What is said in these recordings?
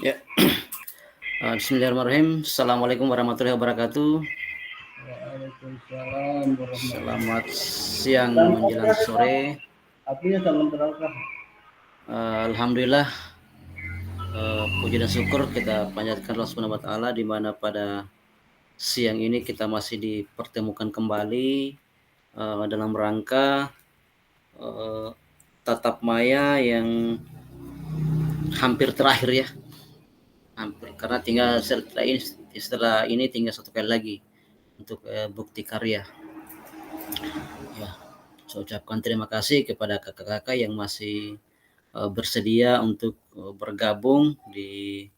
Ya, bismillahirrahmanirrahim. Assalamualaikum warahmatullahi wabarakatuh. Waalaikumsalam Selamat warahmatullahi siang menjelang sore. Artinya salam terawih. Alhamdulillah, puji dan syukur kita panjatkan Allah Subhanahu wa taala di mana pada siang ini kita masih dipertemukan kembali dalam rangka uh, tatap maya yang hampir terakhir ya. Hampir karena tinggal setelah ini tinggal satu kali lagi untuk bukti karya. Ya, saya ucapkan terima kasih kepada kakak-kakak yang masih bersedia untuk bergabung di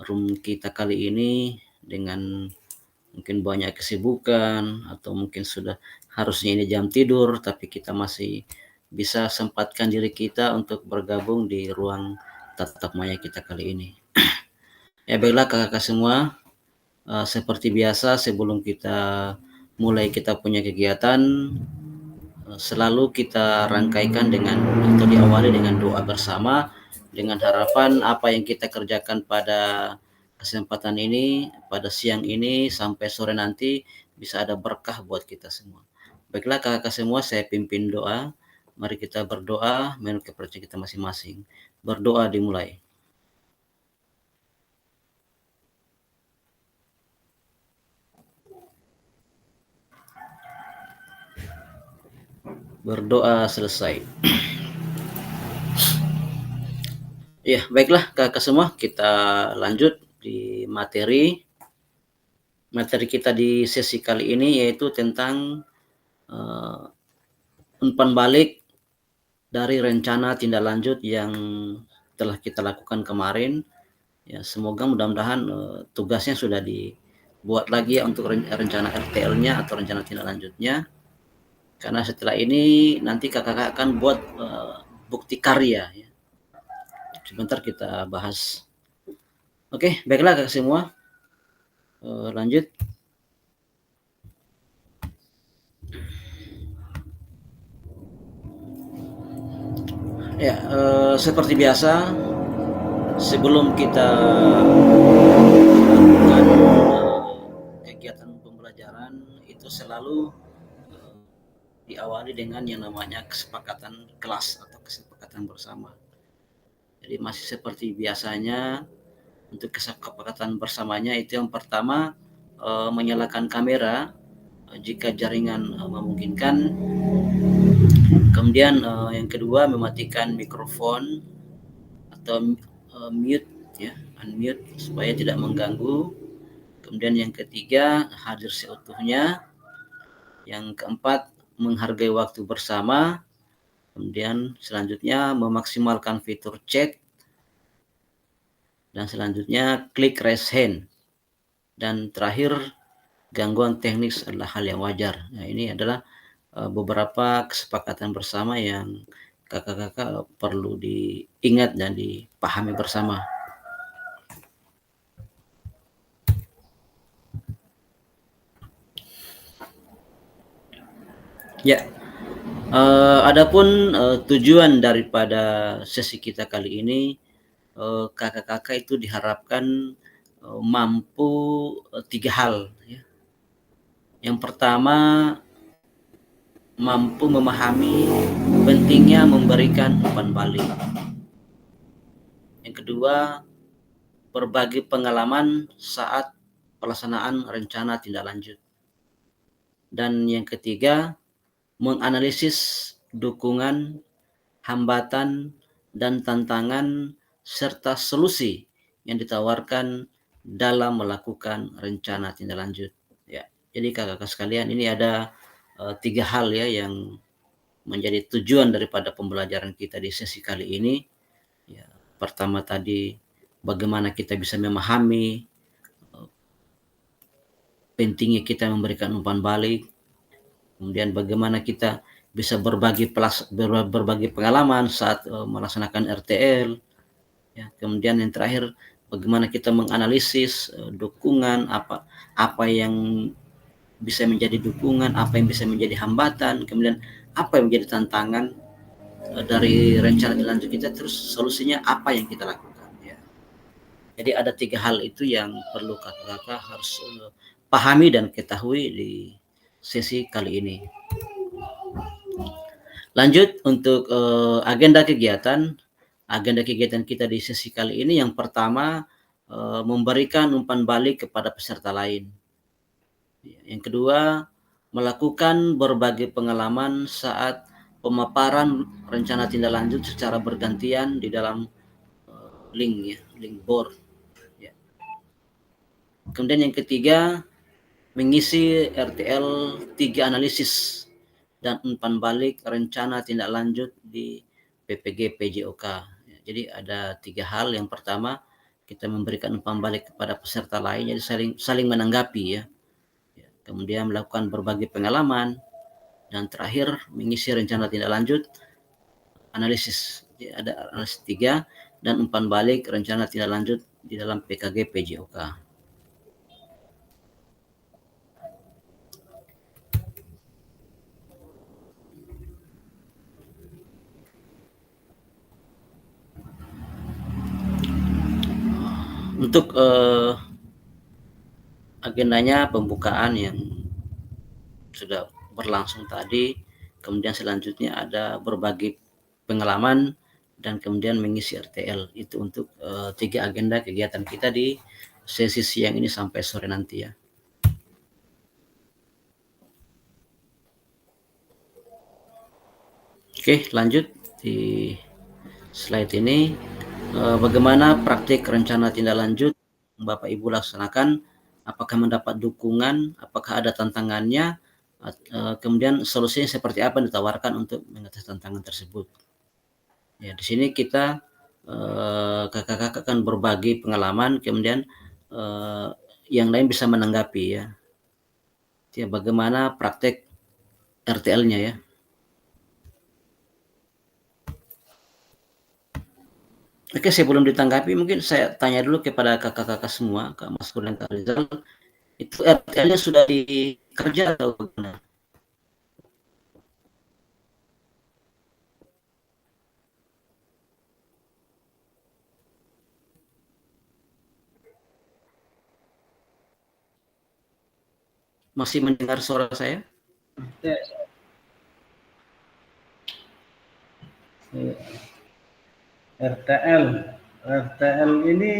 room kita kali ini dengan mungkin banyak kesibukan atau mungkin sudah harusnya ini jam tidur, tapi kita masih bisa sempatkan diri kita untuk bergabung di ruang tatap maya kita kali ini. Ya baiklah kakak-kakak semua, seperti biasa sebelum kita mulai kita punya kegiatan, selalu kita rangkaikan dengan atau diawali dengan doa bersama dengan harapan apa yang kita kerjakan pada kesempatan ini, pada siang ini sampai sore nanti bisa ada berkah buat kita semua. Baiklah kakak semua, saya pimpin doa. Mari kita berdoa menurut kepercayaan kita masing-masing. Berdoa dimulai. Berdoa selesai. Ya, baiklah kakak semua, kita lanjut di materi kita di sesi kali ini, yaitu tentang umpan balik dari rencana tindak lanjut yang telah kita lakukan kemarin. Ya, semoga mudah-mudahan tugasnya sudah dibuat lagi ya untuk rencana RTL-nya atau rencana tindak lanjutnya. Karena setelah ini nanti kakak akan buat bukti karya. Ya. Sebentar kita bahas. Oke, baiklah kakak semua. Lanjut. Ya, seperti biasa, sebelum kita melakukan kegiatan pembelajaran itu selalu diawali dengan yang namanya kesepakatan kelas atau kesepakatan bersama. Jadi masih seperti biasanya untuk kesepakatan bersamanya itu yang pertama menyalakan kamera jika jaringan memungkinkan. Kemudian yang kedua mematikan mikrofon atau mute ya, unmute supaya tidak mengganggu. Kemudian yang ketiga hadir seutuhnya. Yang keempat menghargai waktu bersama. Kemudian selanjutnya memaksimalkan fitur chat. Dan selanjutnya klik raise hand. Dan terakhir gangguan teknis adalah hal yang wajar. Nah, ini adalah beberapa kesepakatan bersama yang kakak-kakak perlu diingat dan dipahami bersama. Ya, adapun tujuan daripada sesi kita kali ini, kakak-kakak itu diharapkan mampu 3 hal. Ya. Yang pertama, mampu memahami pentingnya memberikan umpan balik. Yang kedua, berbagi pengalaman saat pelaksanaan rencana tindak lanjut. Dan yang ketiga, menganalisis dukungan, hambatan, dan tantangan serta solusi yang ditawarkan dalam melakukan rencana tindak lanjut. Ya, jadi kakak-kakak sekalian, ini ada 3 hal ya yang menjadi tujuan daripada pembelajaran kita di sesi kali ini. Ya, pertama tadi bagaimana kita bisa memahami pentingnya kita memberikan umpan balik. Kemudian bagaimana kita bisa berbagi pengalaman saat melaksanakan RTL. Ya, kemudian yang terakhir bagaimana kita menganalisis dukungan apa yang bisa menjadi dukungan, apa yang bisa menjadi hambatan, kemudian apa yang menjadi tantangan dari rencana lanjut kita, terus solusinya apa yang kita lakukan. Ya. Jadi ada 3 hal itu yang perlu kakak-kakak harus pahami dan ketahui di sesi kali ini. Lanjut untuk agenda kegiatan. Agenda kegiatan kita di sesi kali ini yang pertama memberikan umpan balik kepada peserta lain. Yang kedua, melakukan berbagai pengalaman saat pemaparan rencana tindak lanjut secara bergantian di dalam link ya, link board. Ya. Kemudian yang ketiga, mengisi RTL 3 analisis dan umpan balik rencana tindak lanjut di PPG PJOK. Ya, jadi ada 3 hal. Yang pertama, kita memberikan umpan balik kepada peserta lain, jadi saling menanggapi ya. Kemudian melakukan berbagai pengalaman, dan terakhir mengisi rencana tindak lanjut analisis. Jadi ada analisis 3 dan umpan balik rencana tindak lanjut di dalam PKG PJOK. Untuk agendanya pembukaan yang sudah berlangsung tadi, kemudian selanjutnya ada berbagai pengalaman dan kemudian mengisi RTL. Itu untuk 3 agenda kegiatan kita di sesi siang ini sampai sore nanti ya. Oke, lanjut di slide ini bagaimana praktik rencana tindak lanjut Bapak Ibu laksanakan, apakah mendapat dukungan, apakah ada tantangannya, kemudian solusinya seperti apa yang ditawarkan untuk mengatasi tantangan tersebut. Ya, di sini kita kakak-kakak akan berbagi pengalaman, kemudian yang lain bisa menanggapi ya. Ya, bagaimana praktek RTL-nya ya. Oke, sebelum ditanggapi mungkin saya tanya dulu kepada kakak-kakak semua, Kak Maskur dan Kak Rizal, itu RTL-nya sudah dikerja atau bagaimana? Masih mendengar suara saya? RTL. RTL ini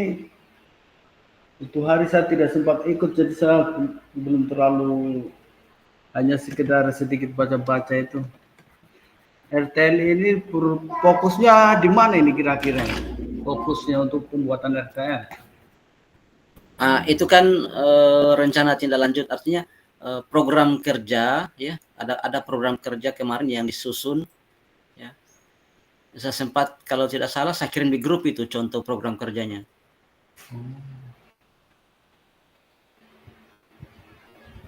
itu hari saya tidak sempat ikut, jadi saya belum terlalu, hanya sekedar sedikit baca-baca itu. RTL ini fokusnya di mana ini kira-kira? Fokusnya untuk pembuatan RTL. Itu kan rencana tindak lanjut, artinya program kerja ya, ada program kerja kemarin yang disusun ya. Saya sempat kalau tidak salah saya kirim di grup itu contoh program kerjanya.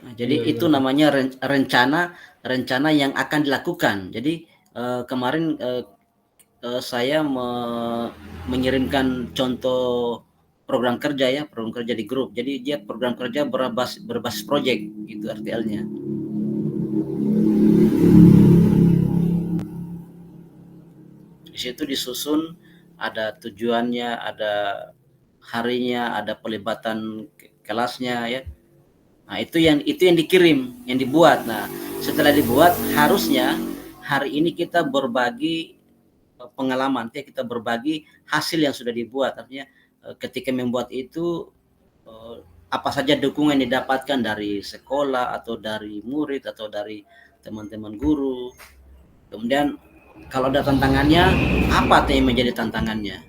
Nah, jadi itu namanya rencana yang akan dilakukan. Jadi kemarin saya mengirimkan contoh program kerja ya, program kerja di grup. Jadi dia program kerja berbasis project gitu RTL-nya. Di situ disusun ada tujuannya, ada harinya, ada pelibatan kelasnya ya. Nah, itu yang dikirim, yang dibuat. Nah, setelah dibuat harusnya hari ini kita berbagi pengalaman, kita berbagi hasil yang sudah dibuat. Artinya ketika membuat itu apa saja dukungan yang didapatkan dari sekolah atau dari murid atau dari teman-teman guru. Kemudian kalau ada tantangannya, apa yang menjadi tantangannya?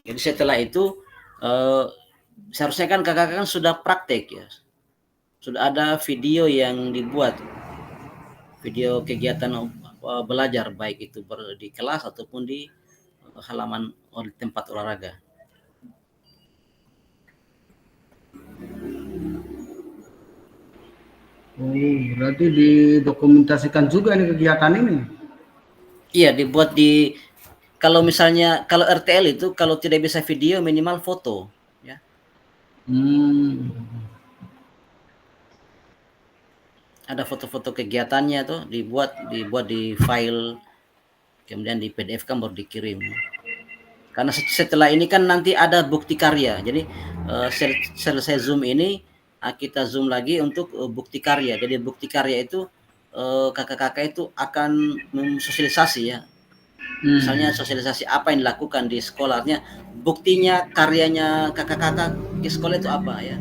Jadi setelah itu seharusnya kan kakak-kakak kan sudah praktek ya, sudah ada video yang dibuat, video kegiatan belajar baik itu di kelas ataupun di halaman tempat olahraga. Oh, berarti didokumentasikan juga nih kegiatan ini. Iya, dibuat kalau misalnya kalau RTL itu kalau tidak bisa video minimal foto ya. Ada foto-foto kegiatannya tuh dibuat di file kemudian di PDF kan baru dikirim. Karena setelah ini kan nanti ada bukti karya. Jadi selesai Zoom ini kita Zoom lagi untuk bukti karya. Jadi bukti karya itu kakak-kakak itu akan mensosialisasi ya. Misalnya sosialisasi apa yang dilakukan di sekolahnya, buktinya karyanya kakak-kakak di sekolah itu apa ya?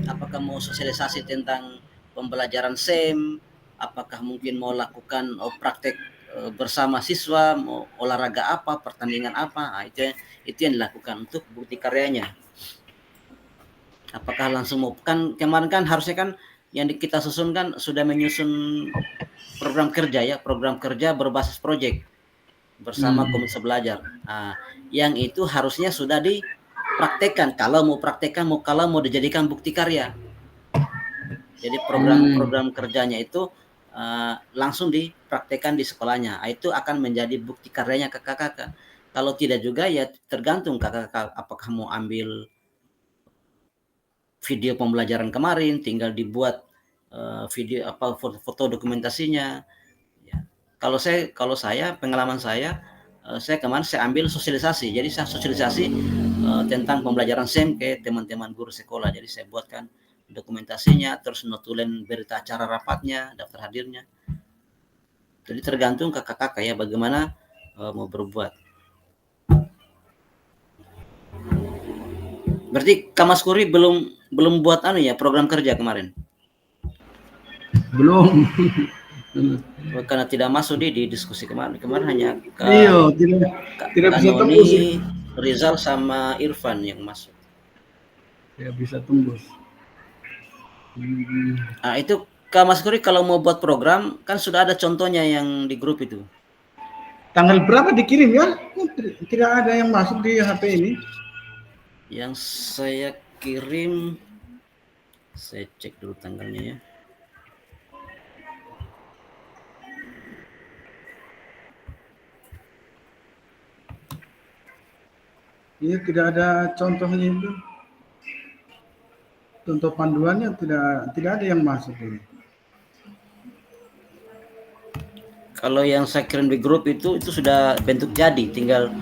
Apakah mau sosialisasi tentang pembelajaran SEM, apakah mungkin mau lakukan praktek bersama siswa, mau olahraga apa, pertandingan apa, itu yang dilakukan untuk bukti karyanya. Apakah langsung mau, kan kemarin kan harusnya kan yang kita susun kan sudah menyusun program kerja ya, program kerja berbasis proyek bersama komunitas belajar. Nah, yang itu harusnya sudah dipraktekkan. Kalau mau dijadikan bukti karya. Jadi program kerjanya itu langsung dipraktekkan di sekolahnya. Itu akan menjadi bukti karyanya kakak-kakak. Kalau tidak juga ya tergantung kakak-kakak apakah mau ambil video pembelajaran kemarin, tinggal dibuat video apa foto dokumentasinya. Ya. Kalau saya pengalaman saya kemarin saya ambil sosialisasi. Jadi saya sosialisasi tentang pembelajaran SEM ke teman-teman guru sekolah. Jadi saya buatkan dokumentasinya, terus notulen berita acara rapatnya, daftar hadirnya. Jadi tergantung kakak-kakak ya bagaimana mau berbuat. Berarti Kak Mas Kuri belum buat program kerja kemarin? Belum. Karena tidak masuk di diskusi kemarin hanya tidak bisa tembus. Rizal sama Irfan yang masuk. Ya bisa tembus. Nah itu Kak Mas Kuri kalau mau buat program kan sudah ada contohnya yang di grup itu. Tanggal berapa dikirim ya? Tidak ada yang masuk di HP ini. Yang saya kirim, saya cek dulu tanggalnya ya. Iya, tidak ada contohnya itu. Contoh panduannya tidak ada yang masuk ini. Kalau yang saya kirim di grup itu sudah bentuk jadi, tinggal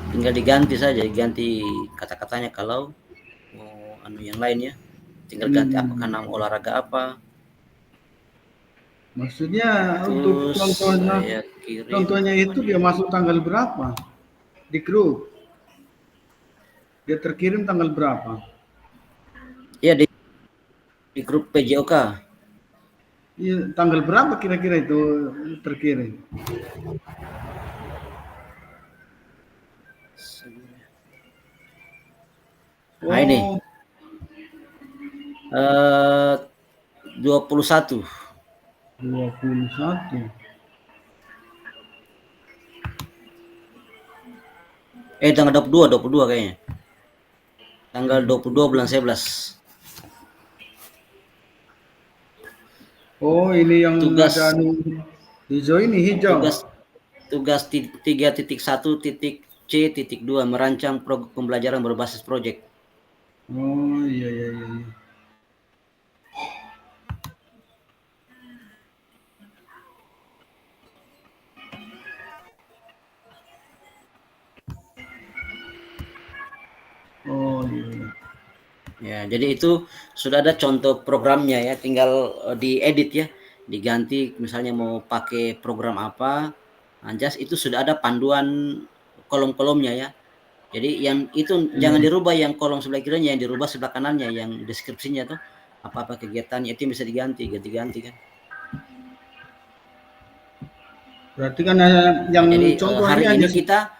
diganti saja, diganti kata-katanya kalau mau yang lainnya, tinggal ganti apakah nama olahraga apa. Maksudnya Terus untuk contohnya itu dia masuk tanggal berapa di grup? Dia terkirim tanggal berapa? Ya di grup PJOK. Iya, tanggal berapa kira-kira itu terkirim? Nah ini 21. Tanggal 22 kayaknya. Tanggal 22 bulan 11. Oh, ini yang tugas ada hijau ini, hijau. Tugas 3.1.C.2 merancang pembelajaran berbasis proyek. Oh, iya. Oh, iya. Ya, jadi itu sudah ada contoh programnya ya, tinggal diedit ya, diganti misalnya mau pakai program apa, Anjas itu sudah ada panduan kolom-kolomnya ya. Jadi yang itu jangan dirubah, yang kolom sebelah kirinya, yang dirubah sebelah kanannya, yang deskripsinya tuh apa-apa kegiatannya itu bisa ganti kan. Berarti kan yang jadi hari ini hanya kita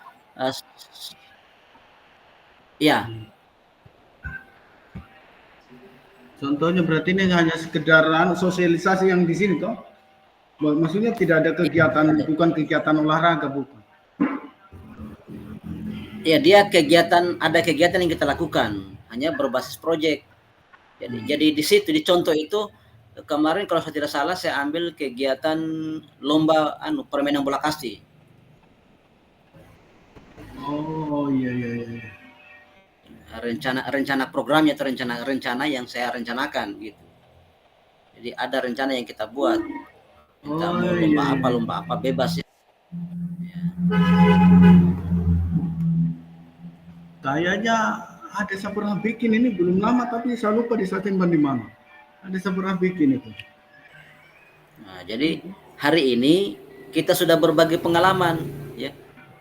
ya. Contohnya berarti ini hanya sekedar sosialisasi yang di sini toh? Maksudnya tidak ada kegiatan, bukan kegiatan olahraga, bukan? Ya, dia ada kegiatan yang kita lakukan, hanya berbasis proyek. Jadi di situ di contoh itu kemarin kalau saya tidak salah saya ambil kegiatan lomba permainan bola kasti. Oh, iya. Rencana programnya atau rencana yang saya rencanakan gitu. Jadi ada rencana yang kita buat. Kita mau lomba apa bebas ya. Kayaknya ada saya pernah bikin ini belum lama tapi saya lupa di Satemban di mana. Ada saya pernah bikin itu. Nah, jadi hari ini kita sudah berbagi pengalaman, ya.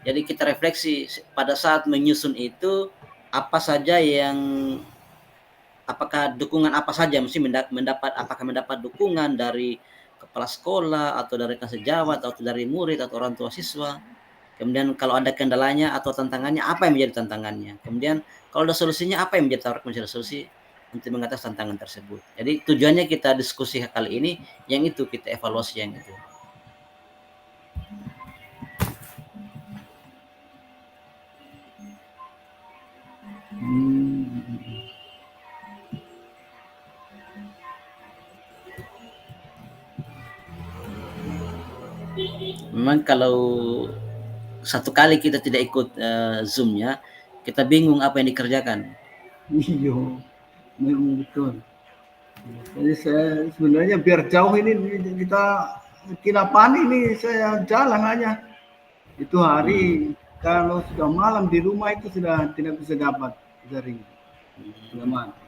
Jadi kita refleksi pada saat menyusun itu apa saja yang apakah dukungan apa saja mesti mendapat apakah mendapat dukungan dari kepala sekolah atau dari rekan sejawat atau dari murid atau orang tua siswa. Kemudian kalau ada kendalanya atau tantangannya apa yang menjadi tantangannya. Kemudian kalau ada solusinya apa yang menjadi menjadi solusi untuk mengatasi tantangan tersebut. Jadi tujuannya kita diskusi kali ini yang itu kita evaluasi yang itu. Hmm. Memang kalau satu kali kita tidak ikut Zoom-nya, kita bingung apa yang dikerjakan. Iya, memang betul. Jadi saya sebenarnya biar jauh ini kita Kinapan ini saya jalan aja. Itu hari kalau sudah malam di rumah itu sudah tidak bisa dapat jaring. Sudah mati.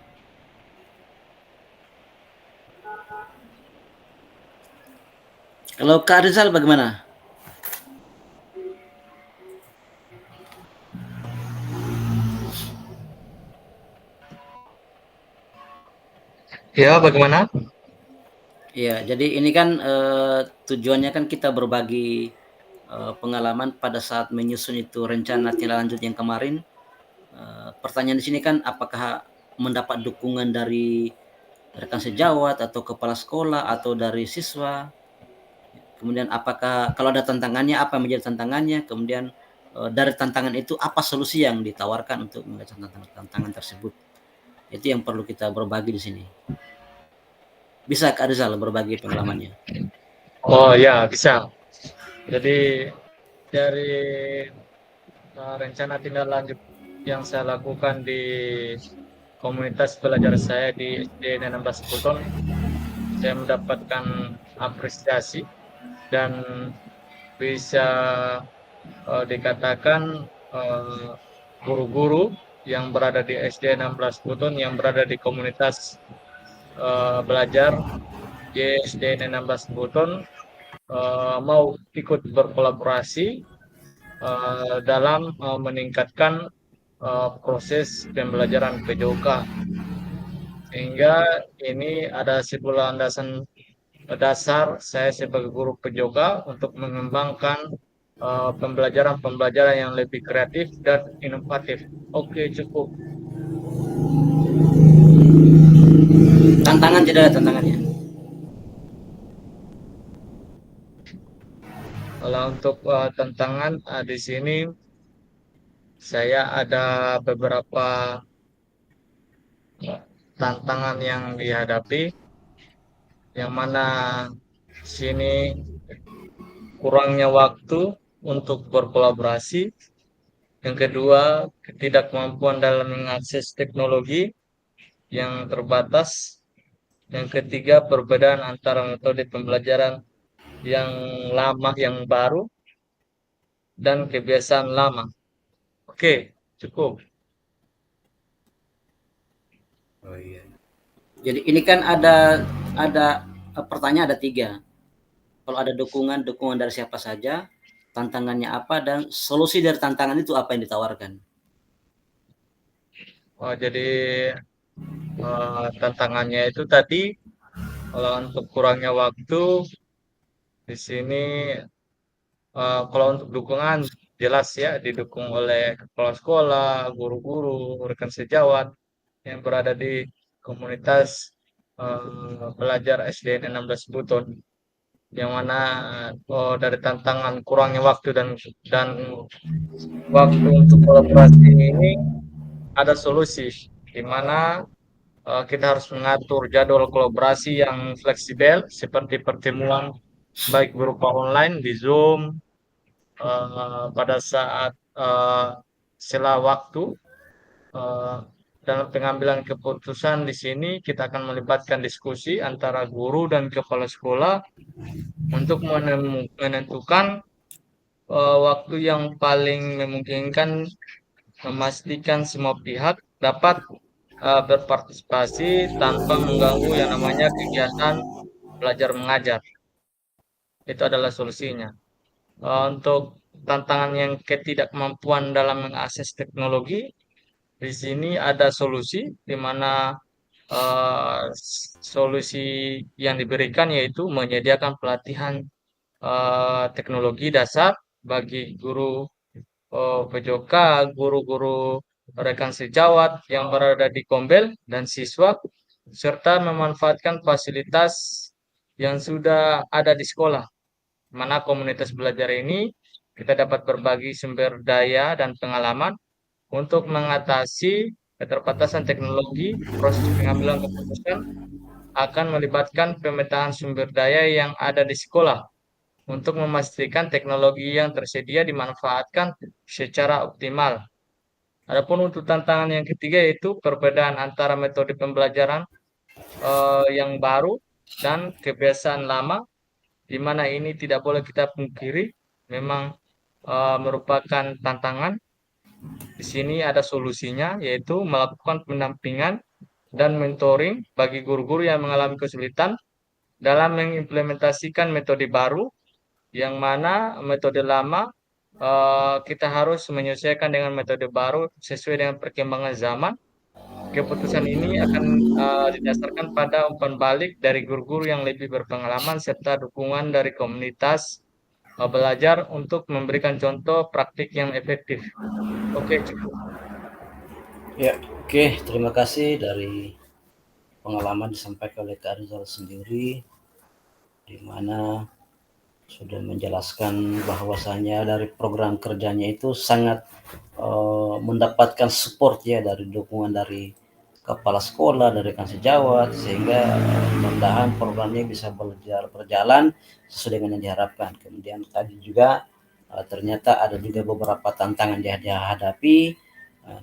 Kalau Kak Rizal bagaimana? Ya, bagaimana? Iya, jadi ini kan tujuannya kan kita berbagi pengalaman pada saat menyusun itu rencana tindak lanjut yang kemarin. Pertanyaan di sini kan apakah mendapat dukungan dari rekan sejawat atau kepala sekolah atau dari siswa. Kemudian apakah kalau ada tantangannya apa yang menjadi tantangannya. Kemudian dari tantangan itu apa solusi yang ditawarkan untuk mengatasi tantangan tersebut. Itu yang perlu kita berbagi di sini. Bisa Kak Rizal berbagi pengalamannya? Oh ya, bisa. Jadi dari rencana tindak lanjut yang saya lakukan di komunitas belajar saya di SD 16 Buton, saya mendapatkan apresiasi dan bisa dikatakan guru-guru yang berada di SD 16 Buton yang berada di komunitas belajar di SD 16 Buton mau ikut berkolaborasi dalam meningkatkan proses pembelajaran PJOK, sehingga ini ada sebuah landasan dasar saya sebagai guru PJOK untuk mengembangkan pembelajaran yang lebih kreatif dan inovatif. Oke, cukup. Tantangan tidak ada tantangannya. Kalau untuk tantangan di sini saya ada beberapa tantangan yang dihadapi, yang mana sini kurangnya waktu untuk berkolaborasi, yang kedua ketidakmampuan dalam mengakses teknologi yang terbatas, yang ketiga perbedaan antara metode pembelajaran yang lama yang baru dan kebiasaan lama. Oke, cukup. Oh iya. Jadi ini kan ada pertanyaan ada 3. Kalau ada dukungan dari siapa saja, tantangannya apa dan solusi dari tantangan itu apa yang ditawarkan. Oh, jadi tantangannya itu tadi kalau untuk kurangnya waktu di sini, kalau untuk dukungan jelas ya didukung oleh kepala sekolah, guru-guru, rekan sejawat yang berada di komunitas pelajar SDN 16 Buton, yang mana dari tantangan kurangnya waktu dan waktu untuk kolaborasi ini ada solusi, di mana kita harus mengatur jadwal kolaborasi yang fleksibel seperti pertemuan baik berupa online di Zoom pada saat sela waktu. Dalam pengambilan keputusan di sini kita akan melibatkan diskusi antara guru dan kepala sekolah untuk menentukan waktu yang paling memungkinkan memastikan semua pihak dapat berpartisipasi tanpa mengganggu yang namanya kegiatan belajar mengajar. Itu adalah solusinya. Untuk tantangan yang ketidakmampuan dalam mengakses teknologi, di sini ada solusi di mana solusi yang diberikan yaitu menyediakan pelatihan teknologi dasar bagi guru PJK, guru-guru rekan sejawat yang berada di Kombel dan siswa, serta memanfaatkan fasilitas yang sudah ada di sekolah. Mana komunitas belajar ini kita dapat berbagi sumber daya dan pengalaman untuk mengatasi keterbatasan teknologi. Proses pengambilan keputusan akan melibatkan pemetaan sumber daya yang ada di sekolah untuk memastikan teknologi yang tersedia dimanfaatkan secara optimal. Adapun untuk tantangan yang ketiga yaitu perbedaan antara metode pembelajaran yang baru dan kebiasaan lama, di mana ini tidak boleh kita pungkiri, memang merupakan tantangan. Di sini ada solusinya, yaitu melakukan pendampingan dan mentoring bagi guru-guru yang mengalami kesulitan dalam mengimplementasikan metode baru, yang mana metode lama kita harus menyesuaikan dengan metode baru sesuai dengan perkembangan zaman. Keputusan ini akan didasarkan pada umpan balik dari guru-guru yang lebih berpengalaman serta dukungan dari komunitas belajar untuk memberikan contoh praktik yang efektif. Oke, cukup. Ya, oke, terima kasih dari pengalaman disampaikan oleh Kak Rizal sendiri, di mana sudah menjelaskan bahwasanya dari program kerjanya itu sangat mendapatkan support ya dari dukungan dari kepala sekolah, dari rekan sejawat, sehingga mudah-mudahan programnya bisa berjalan sesuai dengan yang diharapkan. Kemudian tadi juga ternyata ada juga beberapa tantangan yang dihadapi,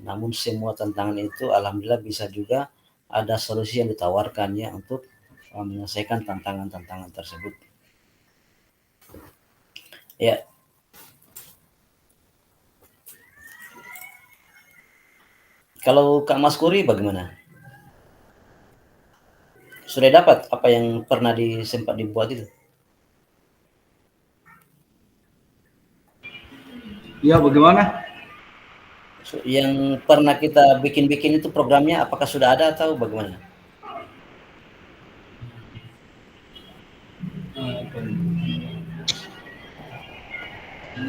namun semua tantangan itu alhamdulillah bisa juga ada solusi yang ditawarkan ya untuk menyelesaikan tantangan-tantangan tersebut. Ya. Kalau Kak Mas Kuri bagaimana? Sudah dapat apa yang pernah sempat dibuat itu? Ya, bagaimana? Yang pernah kita bikin-bikin itu programnya apakah sudah ada atau bagaimana?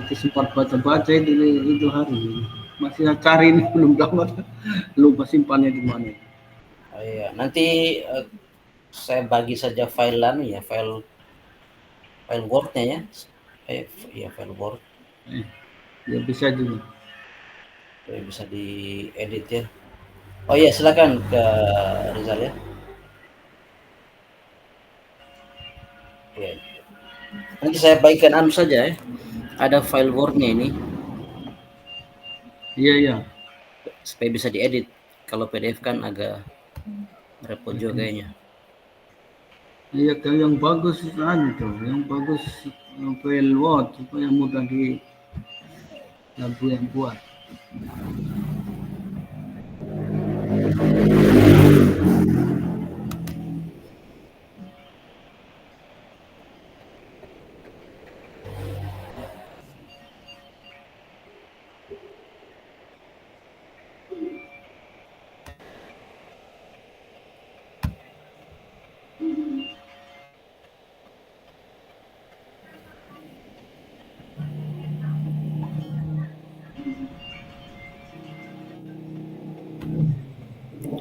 Itu sempat baca-baca itu hari. Masih cari ini belum dapat. Lupa simpannya di mana. Oh iya, nanti saya bagi saja file ya, file Word-nya ya. Iya, file Word. Ya bisa juga. Bisa diedit ya. Oh iya, silakan ke Rizal ya. Ya. Nanti saya bagikan saja ya. Ada file Word-nya ini. Iya. Supaya bisa diedit. Kalau PDF kan agak repot juga kayaknya. Iya, kalau yang bagus aja tuh, yang bagus file Word supaya mudah di lagu yang buat.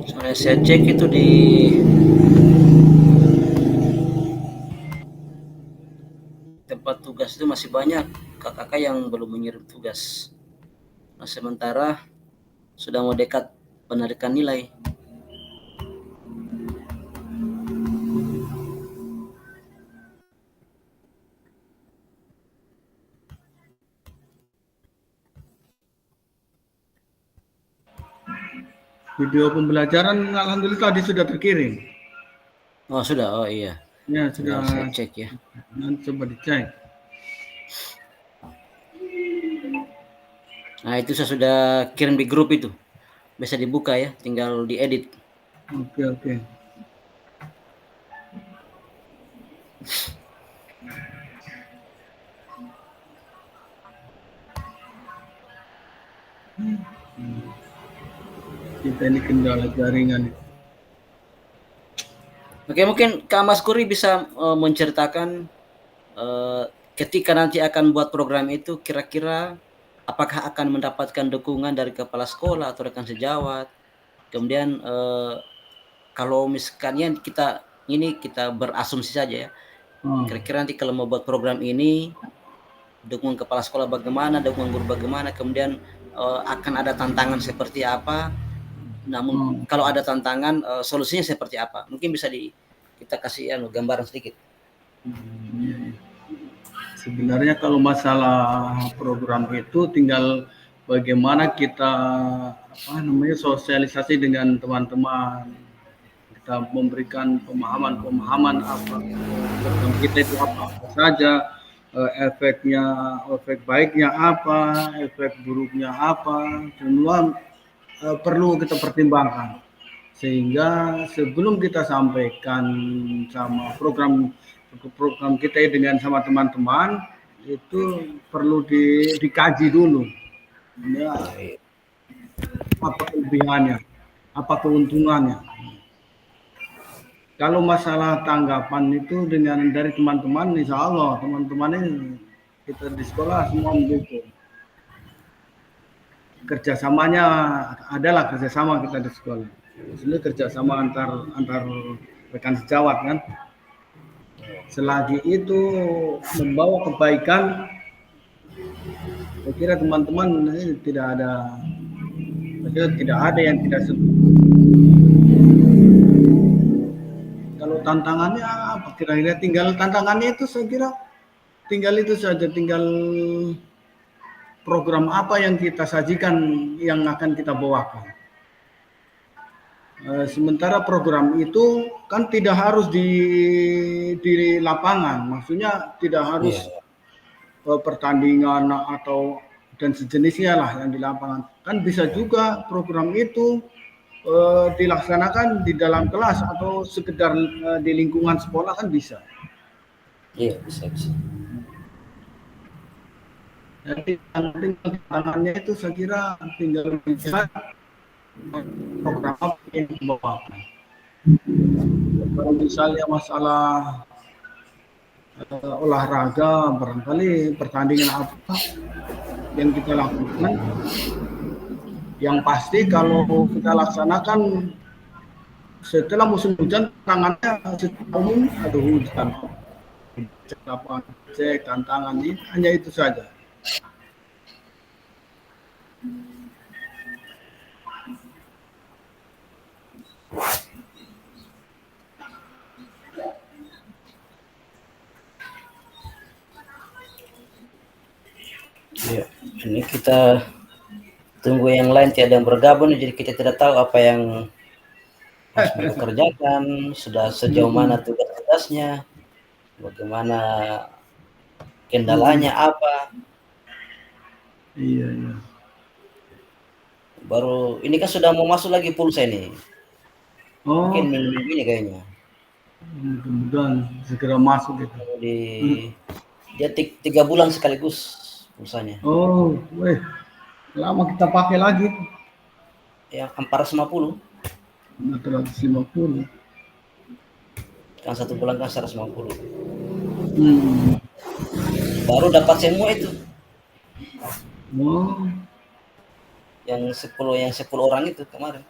Soalnya saya cek itu di tempat tugas itu masih banyak kakak-kakak yang belum mengirim tugas. Nah, sementara sudah mau dekat penarikan nilai. Video pembelajaran alhamdulillah tadi sudah terkirim. Oh sudah, oh iya. Ya sudah. Saya cek ya. Nanti coba dicek. Nah, itu saya sudah kirim di grup itu. Bisa dibuka ya, tinggal diedit. Oke, oke. Kita ini kendala jaringan. Oke, mungkin Kak Mas Kuri bisa menceritakan ketika nanti akan buat program itu, kira-kira apakah akan mendapatkan dukungan dari kepala sekolah atau rekan sejawat? Kemudian kalau misalnya kita berasumsi saja ya, kira-kira nanti kalau mau buat program ini, dukungan kepala sekolah bagaimana, dukungan guru bagaimana, kemudian akan ada tantangan seperti apa. Namun kalau ada tantangan, solusinya seperti apa? Mungkin bisa kita kasih gambaran sedikit. Sebenarnya kalau masalah program itu tinggal bagaimana kita sosialisasi dengan teman-teman. Kita memberikan pemahaman apa program kita itu apa saja, efeknya, efek baiknya apa, efek buruknya apa, semua perlu kita pertimbangkan. Sehingga sebelum kita sampaikan sama program kita dengan sama teman-teman, itu perlu dikaji dulu. Ya, apa kelebihannya, apa keuntungannya. Kalau masalah tanggapan itu dari teman-teman, insya Allah teman-teman ini kita di sekolah semua mendukung. Kerjasamanya adalah kerjasama kita di sekolah. Ini kerjasama antar rekan sejawat kan. Selagi itu membawa kebaikan, saya kira teman-teman tidak ada yang tidak setuju. Kalau tantangannya apa kira-kira, tinggal tantangannya itu saya kira tinggal itu saja, tinggal program apa yang kita sajikan yang akan kita bawakan. Sementara program itu kan tidak harus di lapangan, maksudnya tidak harus pertandingan atau dan sejenisnya lah yang di lapangan. Kan bisa juga program itu dilaksanakan di dalam kelas atau sekedar di lingkungan sekolah kan bisa. Iya, bisa. Jadi tantangannya itu saya kira tinggal melihat program apa yang dibawakan. Kalau misalnya masalah olahraga, barangkali pertandingan apa yang kita lakukan, yang pasti kalau kita laksanakan setelah musim hujan, tantangannya secara umum ada hujan. Cek tantangan ini hanya itu saja. Ya, ini kita tunggu yang lain tiada yang bergabung, jadi kita tidak tahu apa yang harus mereka kerjakan, sudah sejauh mana tugas-tugasnya, bagaimana kendalanya apa. Iya. Baru ini kan sudah mau masuk lagi pulsa ini. Mungkin minggu ini kayaknya. Mudah-mudahan segera masuk itu. Dia 3 bulan sekaligus pulsanya. Oh, lama kita pakai lagi. Ya, 450. 450. Kan 1 bulan kan 150. Baru dapat semua itu. Yang 10 orang itu kemarin.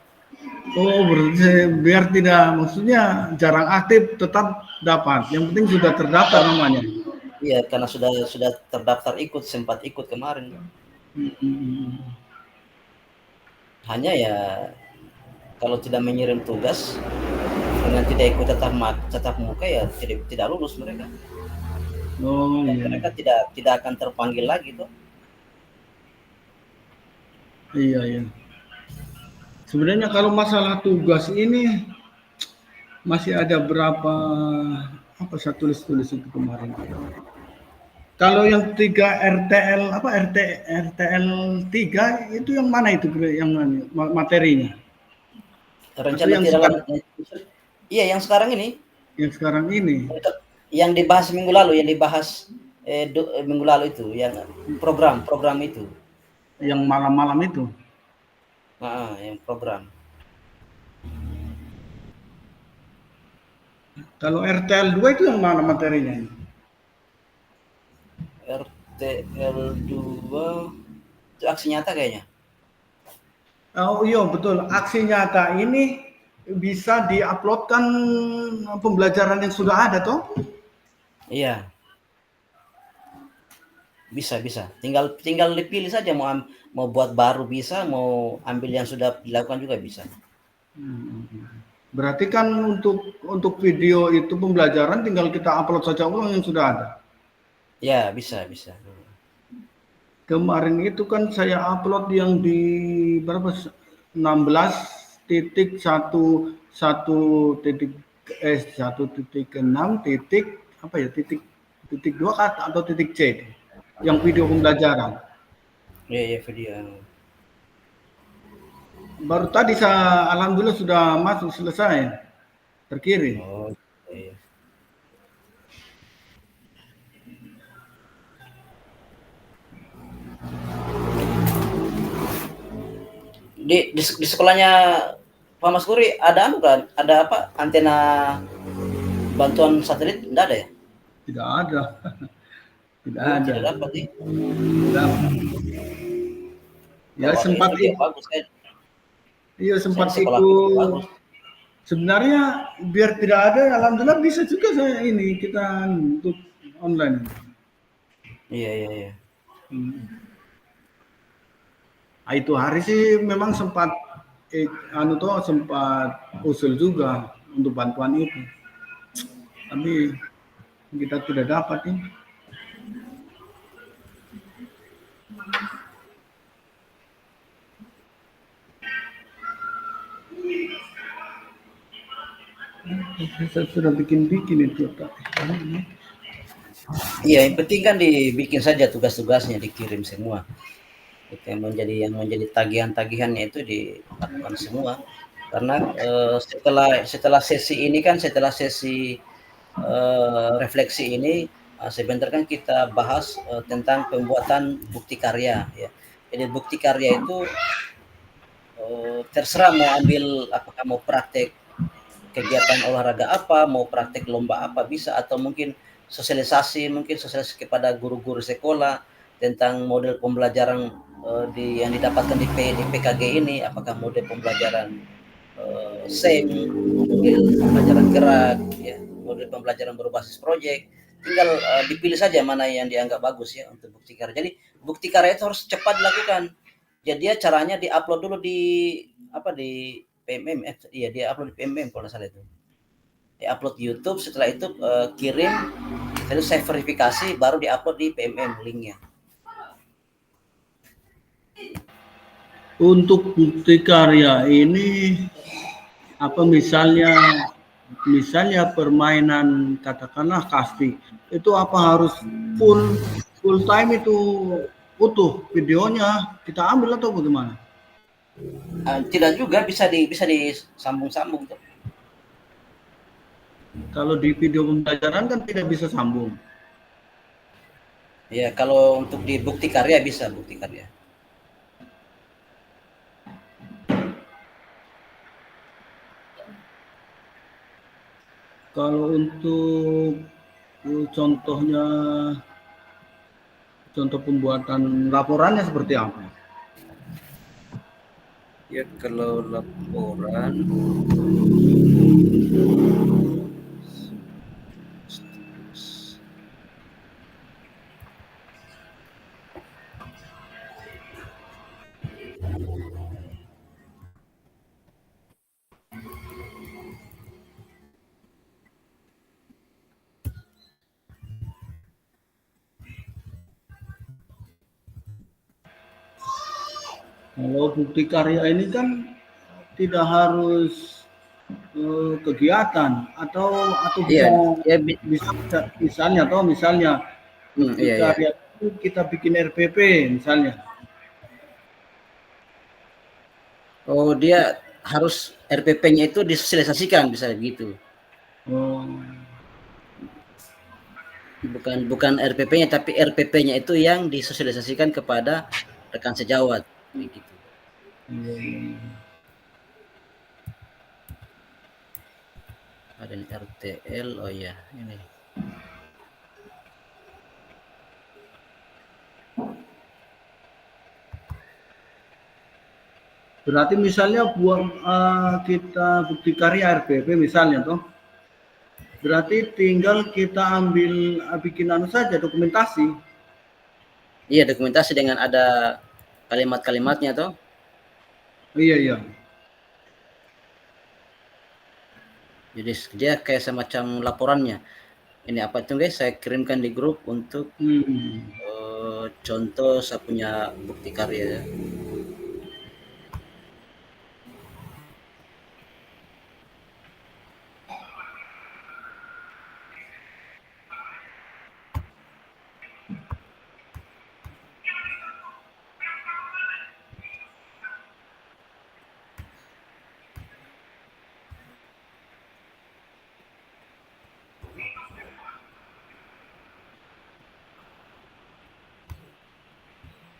Oh, berarti biar tidak, maksudnya jarang aktif tetap dapat. Yang penting sudah terdaftar namanya. Iya, karena sudah terdaftar sempat ikut kemarin. Hanya ya kalau tidak mengirim tugas dengan tidak ikut tatap muka ya tidak lulus mereka. Mereka tidak akan terpanggil lagi tuh. Iya. Sebenarnya kalau masalah tugas ini masih ada berapa saya tulis itu kemarin. Kalau yang 3 RTL apa RTL 3 itu yang mana itu yang materinya? Atau Rencana yang tidak lanjut. Iya, yang sekarang ini. sekarang ini? Yang dibahas minggu lalu, yang dibahas minggu lalu itu, yang program itu. Yang malam-malam itu? Yang program. Kalau RTL 2 itu yang mana materinya? RTL 2 itu aksi nyata kayaknya. Oh iya betul, aksi nyata ini bisa diuploadkan pembelajaran yang sudah ada toh? Iya. Bisa. Tinggal dipilih saja mau buat baru bisa, mau ambil yang sudah dilakukan juga bisa. Berarti kan untuk video itu pembelajaran tinggal kita upload saja ulang yang sudah ada. Ya, bisa. Kemarin itu kan saya upload yang di berapa 16.1.1.6 titik apa ya titik 2 atau titik C yang video pembelajaran. Iya video. Baru tadi alhamdulillah sudah masuk selesai terkirim. Oh, iya. Di sekolahnya Pak Mas Guri ada kan? Ada apa? Antena bantuan satelit enggak ada ya? Tidak ada. Tidak ada. Tidak dapat nih. Tidak. Ya sempat itu. Bagus kan? Iya sempat itu. Sebenarnya biar tidak ada, alhamdulillah bisa juga saya ini kita untuk online. Iya. Nah, itu hari sih memang sempat sempat usul juga untuk bantuan itu, tapi kita tidak dapat ini. Saya sudah bikin itu. Iya, yang penting kan dibikin saja tugas-tugasnya, dikirim semua. Yang menjadi tagihan-tagihannya itu dilakukan semua. Karena setelah sesi ini kan, refleksi ini sebentar kan kita bahas tentang pembuatan bukti karya ya. Jadi bukti karya itu terserah mau ambil apakah mau praktek kegiatan olahraga apa, mau praktek lomba apa bisa, atau mungkin sosialisasi kepada guru-guru sekolah tentang model pembelajaran yang didapatkan di PKG ini, apakah model pembelajaran SEM, model pembelajaran gerak, ya, model pembelajaran berbasis proyek. Tinggal dipilih saja mana yang dianggap bagus ya untuk bukti karya. Jadi bukti karya itu harus cepat dilakukan. Jadi dia caranya diupload dulu di PMM, dia upload di PMM kalau nggak salah itu. Di-upload di YouTube, setelah itu kirim, lalu saya verifikasi, baru di-upload di PMM linknya. Untuk bukti karya ini misalnya permainan katakanlah kasti itu apa harus full time itu utuh videonya kita ambil atau bagaimana? Tidak juga, bisa disambung-sambung tuh. Kalau di video pembelajaran kan tidak bisa sambung. Ya, kalau untuk di bukti karya bisa bukti karya. Kalau untuk contoh pembuatan laporannya seperti apa? Ya, kalau laporan kalau bukti karya ini kan tidak harus kegiatan atau bisa misalnya Bukti iya iya. karya itu kita bikin RPP misalnya. Oh, dia harus RPP-nya itu disosialisasikan bisa gitu. Oh, Bukan bukan RPP-nya tapi RPP-nya itu yang disosialisasikan kepada rekan sejawat begitu. iya, iya. Ada nih RTL, oh ya ini. Berarti misalnya buat kita bukti karya RPP misalnya toh, berarti tinggal kita ambil bikin anu saja dokumentasi. Iya, dokumentasi dengan ada kalimat-kalimatnya toh. Iya iya. Jadi dia kayak semacam laporannya. Ini apa itu guys? Saya kirimkan di grup untuk Hmm. contoh saya punya bukti karya.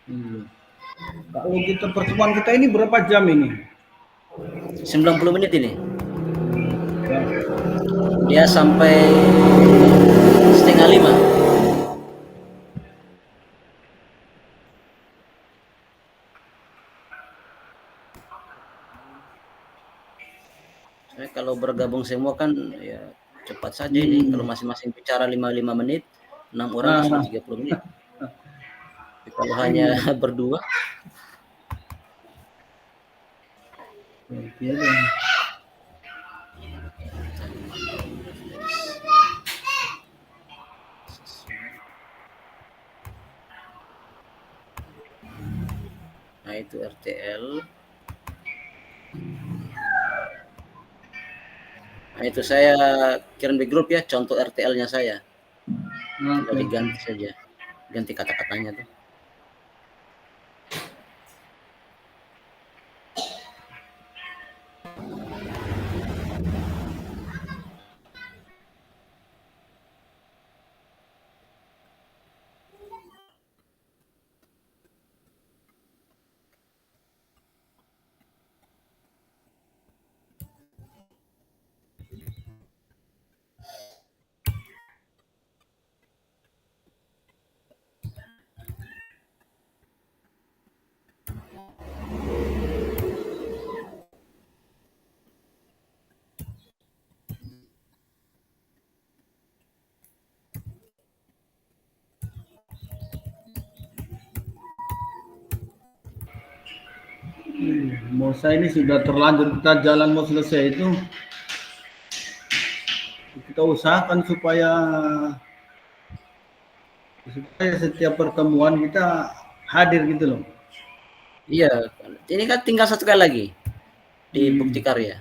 Iya. Kalau kita pertemuan kita ini berapa jam ini? 90 menit ini. Ya. Dia sampai setengah lima. Kalau bergabung semua kan ya cepat saja ini. Kalau Hmm. masing-masing bicara 55 menit, 6 orang kan sudah Nah, 30 menit. Tapi kalau hanya iya. berdua, Oke deh. nah itu RTL. Nah itu saya kirim di grup ya contoh RTL-nya saya. Tinggal Oke. diganti saja. Ganti kata-katanya tuh. Mau saya ini sudah terlanjur kita jalan mau selesai itu kita usahakan supaya setiap pertemuan kita hadir gitu loh. Iya, ini kan tinggal satu kali lagi di bukti Hmm. karya.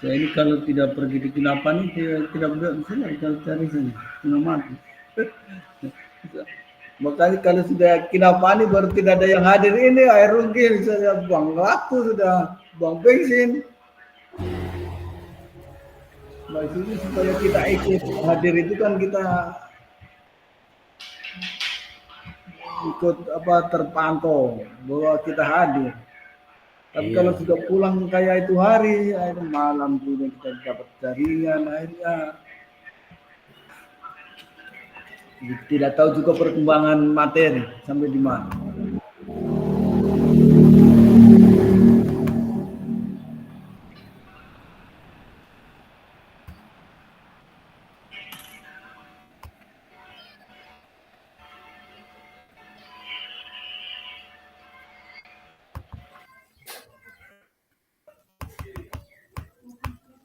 Saya ini kalau tidak pergi di Kinapan ini tidak bisa cari sini setengah mati. Makanya kalau sudah Kinapani baru tidak ada yang hadir ini air rugi saya buang waktu sudah buang bensin. Maksudnya supaya kita ikut hadir itu kan kita ikut apa terpantau bahwa kita hadir. Tapi kalau Iya. sudah pulang kayak itu hari, akhirnya malam juga kita dapat jaringan, akhirnya tidak tahu juga perkembangan materi sampai di mana.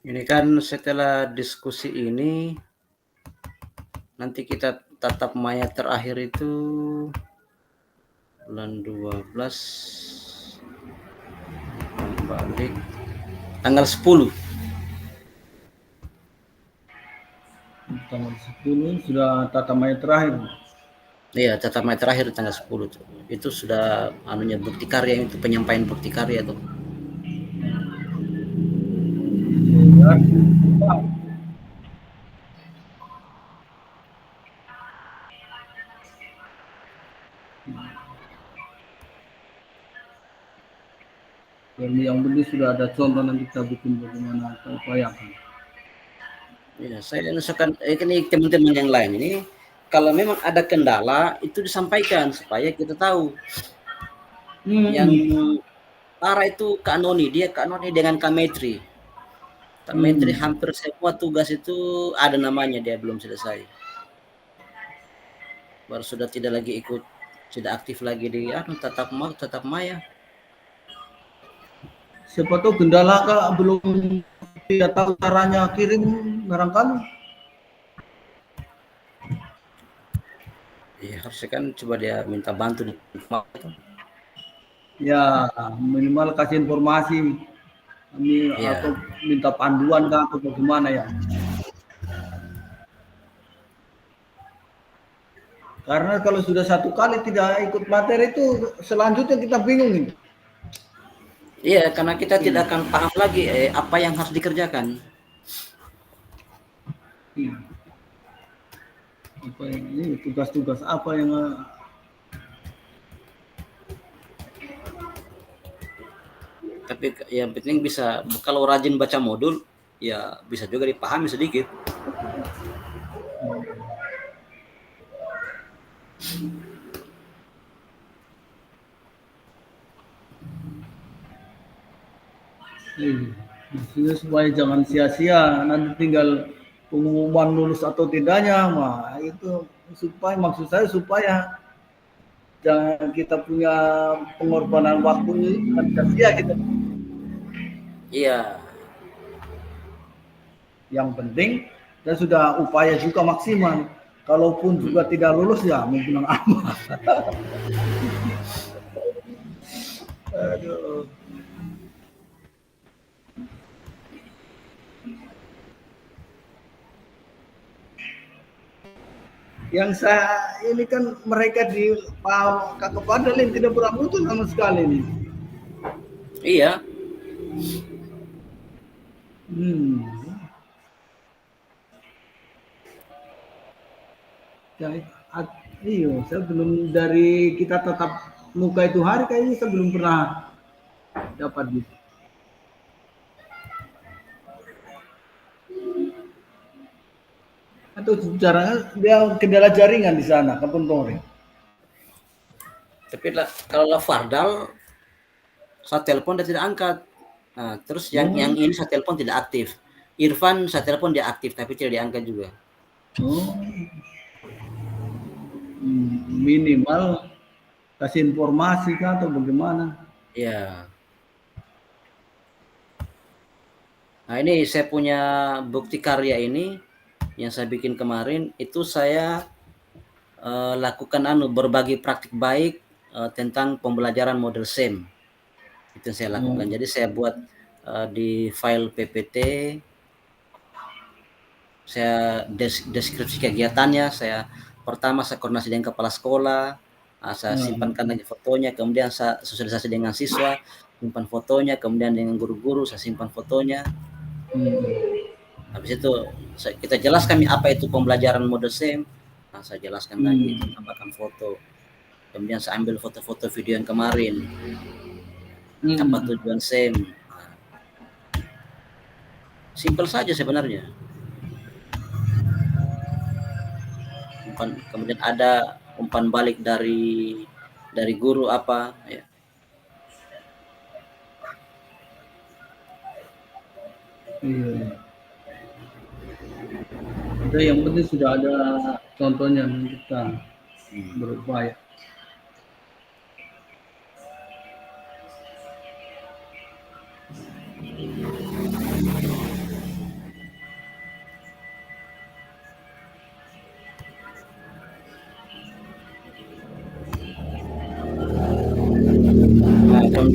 Ini kan setelah diskusi ini nanti kita tatap maya terakhir itu bulan 12 balik tanggal 10. Tanggal 10 sudah tata maya terakhir. Iya, tatap maya terakhir tanggal 10 tuh. Itu sudah anunya bukti karya, itu penyampaian bukti karya tuh. Ya, yang penting sudah ada contoh, nanti kita bikin bagaimana kita upayakan. Ya, saya usahakan ini teman-teman yang lain ini kalau memang ada kendala itu disampaikan supaya kita tahu. Yang parah itu Kak Noni, dia Kak Noni dengan Kak Metri. Kak Metri hampir semua tugas itu ada namanya dia belum selesai. Baru sudah tidak lagi ikut, tidak aktif lagi di tatap maya. Siapa tahu kendala Kak belum tidak tahu caranya kirim barangkali. Iya, harusnya kan coba dia minta bantu di Ya, minimal kasih informasi Iya. atau minta panduan Kak atau bagaimana ya. Karena kalau sudah satu kali tidak ikut materi itu selanjutnya kita bingung ini. Iya, karena kita tidak akan paham lagi apa yang harus dikerjakan. Iya. Apa ini tugas-tugas apa yang Tapi yang penting bisa, kalau rajin baca modul ya bisa juga dipahami sedikit. maksudnya supaya jangan sia-sia nanti tinggal pengumuman lulus atau tidaknya, mah itu supaya, maksud saya supaya jangan kita punya pengorbanan waktu kan sia-sia gitu. Iya. Yang penting kita sudah upaya juga maksimal. Kalaupun juga tidak lulus ya mau bilang apa. Aduh. Yang saya ini kan mereka di Kakak Padal yang tidak pernah muncul sama sekali nih. Iya. Ya, iya, saya belum, dari kita tatap muka itu hari kayaknya saya belum pernah dapat gitu. Atau caranya dia kendala jaringan di sana, Kampung Tore. Tapi kalau Fardal saya telepon dia tidak angkat. Nah, terus yang ini saya telepon tidak aktif. Irfan saya telepon dia aktif tapi tidak diangkat juga. Minimal kasih informasi kah atau bagaimana? Iya. Nah, ini saya punya bukti karya ini yang saya bikin kemarin, itu saya lakukan berbagi praktik baik tentang pembelajaran model SEM. Itu yang saya lakukan. Jadi saya buat di file PPT, saya deskripsi kegiatannya, pertama saya koordinasi dengan kepala sekolah, saya simpankan lagi fotonya, kemudian saya sosialisasi dengan siswa, simpan fotonya, kemudian dengan guru-guru saya simpan fotonya. Habis itu kita jelaskan apa itu pembelajaran mode SEM. Nah, saya jelaskan lagi, tambahkan foto. Kemudian saya ambil foto-foto video yang kemarin. Apa tujuan SEM? Simpel saja sebenarnya. Kemudian ada umpan balik dari guru apa ya. Iya. Itu yang penting sudah ada contohnya, kita berupaya.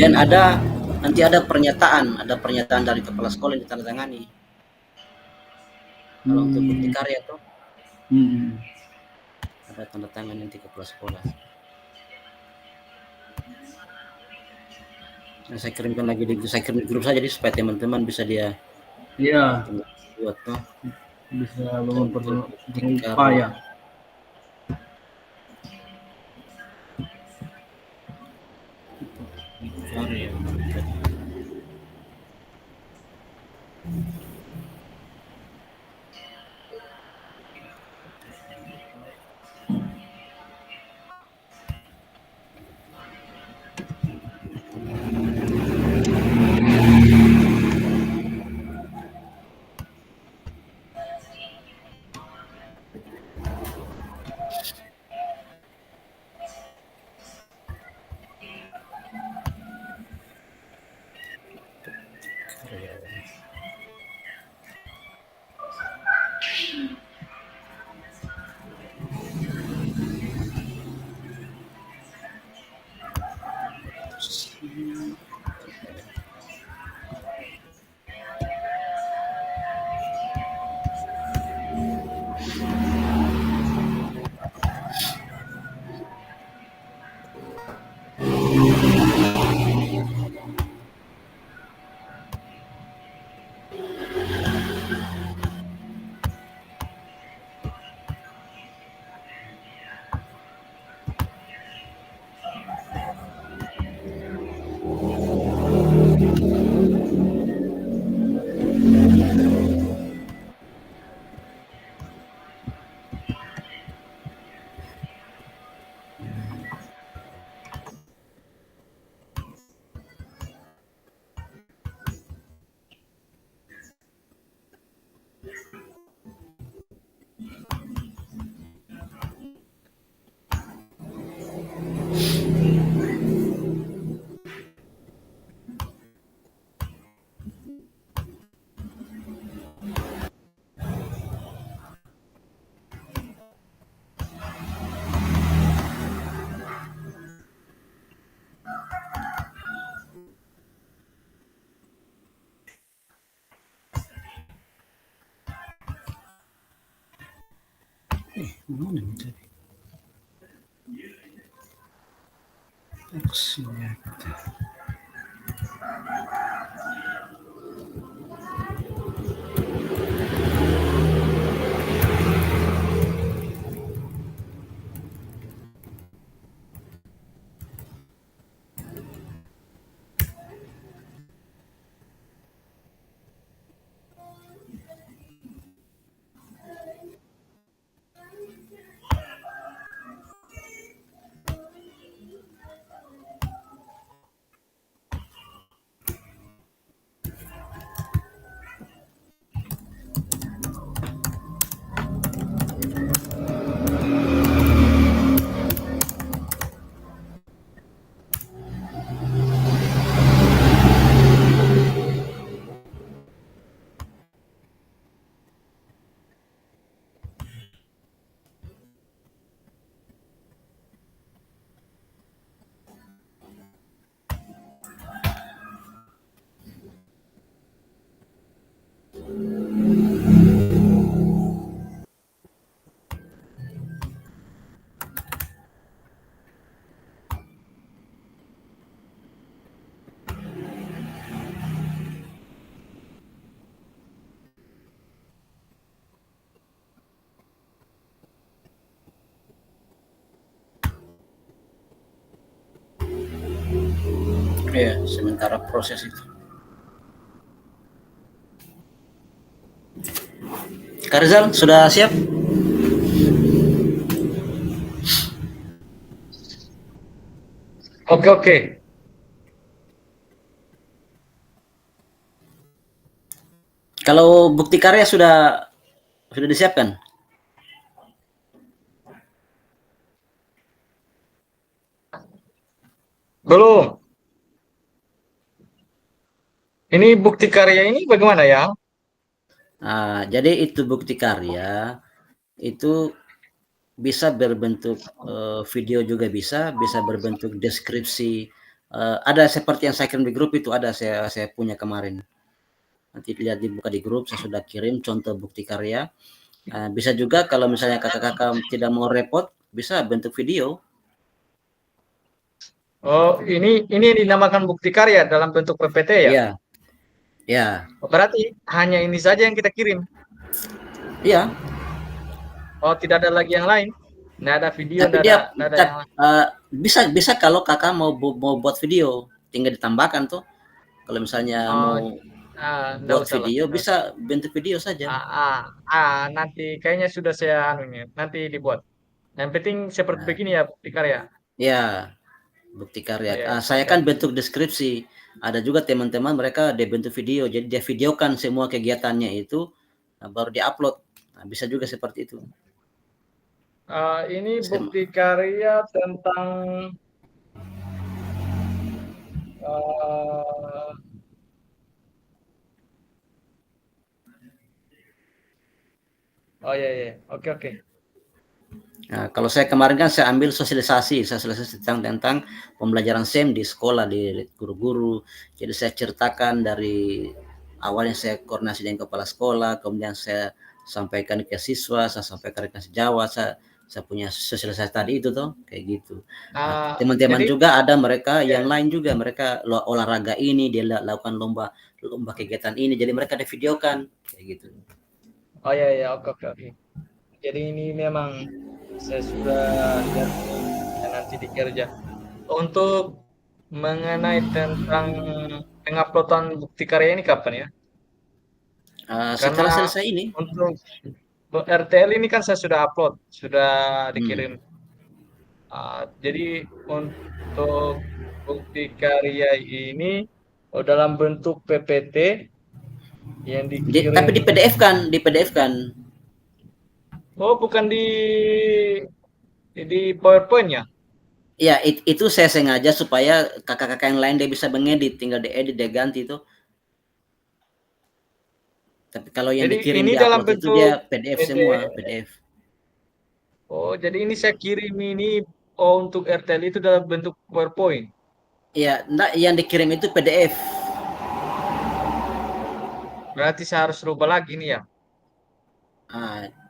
Dan nanti ada pernyataan dari kepala sekolah yang ditandatangani. Kalau untuk bukti karya tuh ada tanda tangan nanti kepala sekolah. Nah, saya kirim di grup saja, jadi supaya teman-teman bisa dia buat tuh. Bisa berupaya. Karya. Mana nih tadi? Ya, sementara proses itu. Karizal sudah siap? Oke. Kalau bukti karya sudah disiapkan? Belum. Ini bukti karya ini bagaimana ya? Nah, jadi itu bukti karya itu bisa berbentuk video juga bisa berbentuk deskripsi Ada seperti yang saya kirim di grup itu, ada saya punya kemarin. Nanti lihat dibuka di grup, saya sudah kirim contoh bukti karya. Bisa juga kalau misalnya kakak-kakak tidak mau repot, bisa bentuk video. Oh, ini yang dinamakan bukti karya dalam bentuk PPT ya? Iya, ya, Oh, berarti hanya ini saja yang kita kirim. iya. Oh, tidak ada lagi yang lain. Nggak ada video, Tapi nggak dia ada yang lain. bisa kalau kakak mau buat video, tinggal ditambahkan tuh. Kalau misalnya Oh, mau nggak buat usah lah. video, bisa bentuk video saja. Nanti kayaknya sudah saya nanti dibuat. Yang penting seperti Nah, begini ya bukti karya. ya, bukti Oh karya. ya, Saya oke kan oke. bentuk deskripsi. Ada juga teman-teman mereka dia bentuk video, jadi dia videokan semua kegiatannya itu, baru diupload. Nah, bisa juga seperti itu. Ini Sem- bukti karya tentang eh, oh ya ya, oke oke. Nah, kalau saya kemarin kan saya ambil sosialisasi tentang pembelajaran SEM di sekolah, di guru-guru. Jadi saya ceritakan dari awalnya saya koordinasi dengan kepala sekolah, kemudian saya sampaikan ke siswa, saya sampaikan ke sejawat, saya punya sosialisasi tadi itu tuh, kayak gitu. Nah, teman-teman Jadi juga ada mereka ya. yang lain juga, mereka olahraga ini, dia lakukan lomba kegiatan ini, jadi mereka divideokan, kayak gitu. Oh ya ya, oke oke oke. Jadi ini memang saya sudah lihat ini ya, nanti dikerja. Untuk mengenai tentang penguploadan bukti karya ini kapan ya? Setelah Karena selesai ini, untuk RTL ini kan saya sudah upload, sudah dikirim. hmm, Jadi untuk bukti karya ini dalam bentuk PPT yang tapi dikirim. di PDF kan, di PDF kan. Oh, bukan di PowerPoint ya? Ya, itu saya sengaja supaya kakak-kakak yang lain dia bisa mengedit, tinggal diedit, dia ganti itu. Tapi kalau yang Jadi dikirim ini di dalam upload itu dia bentuk PDF semua, PDF. PDF. Oh, jadi ini saya kirim ini untuk RTL itu dalam bentuk PowerPoint. Ya, enggak, yang dikirim itu PDF. Berarti saya harus rubah lagi nih ya.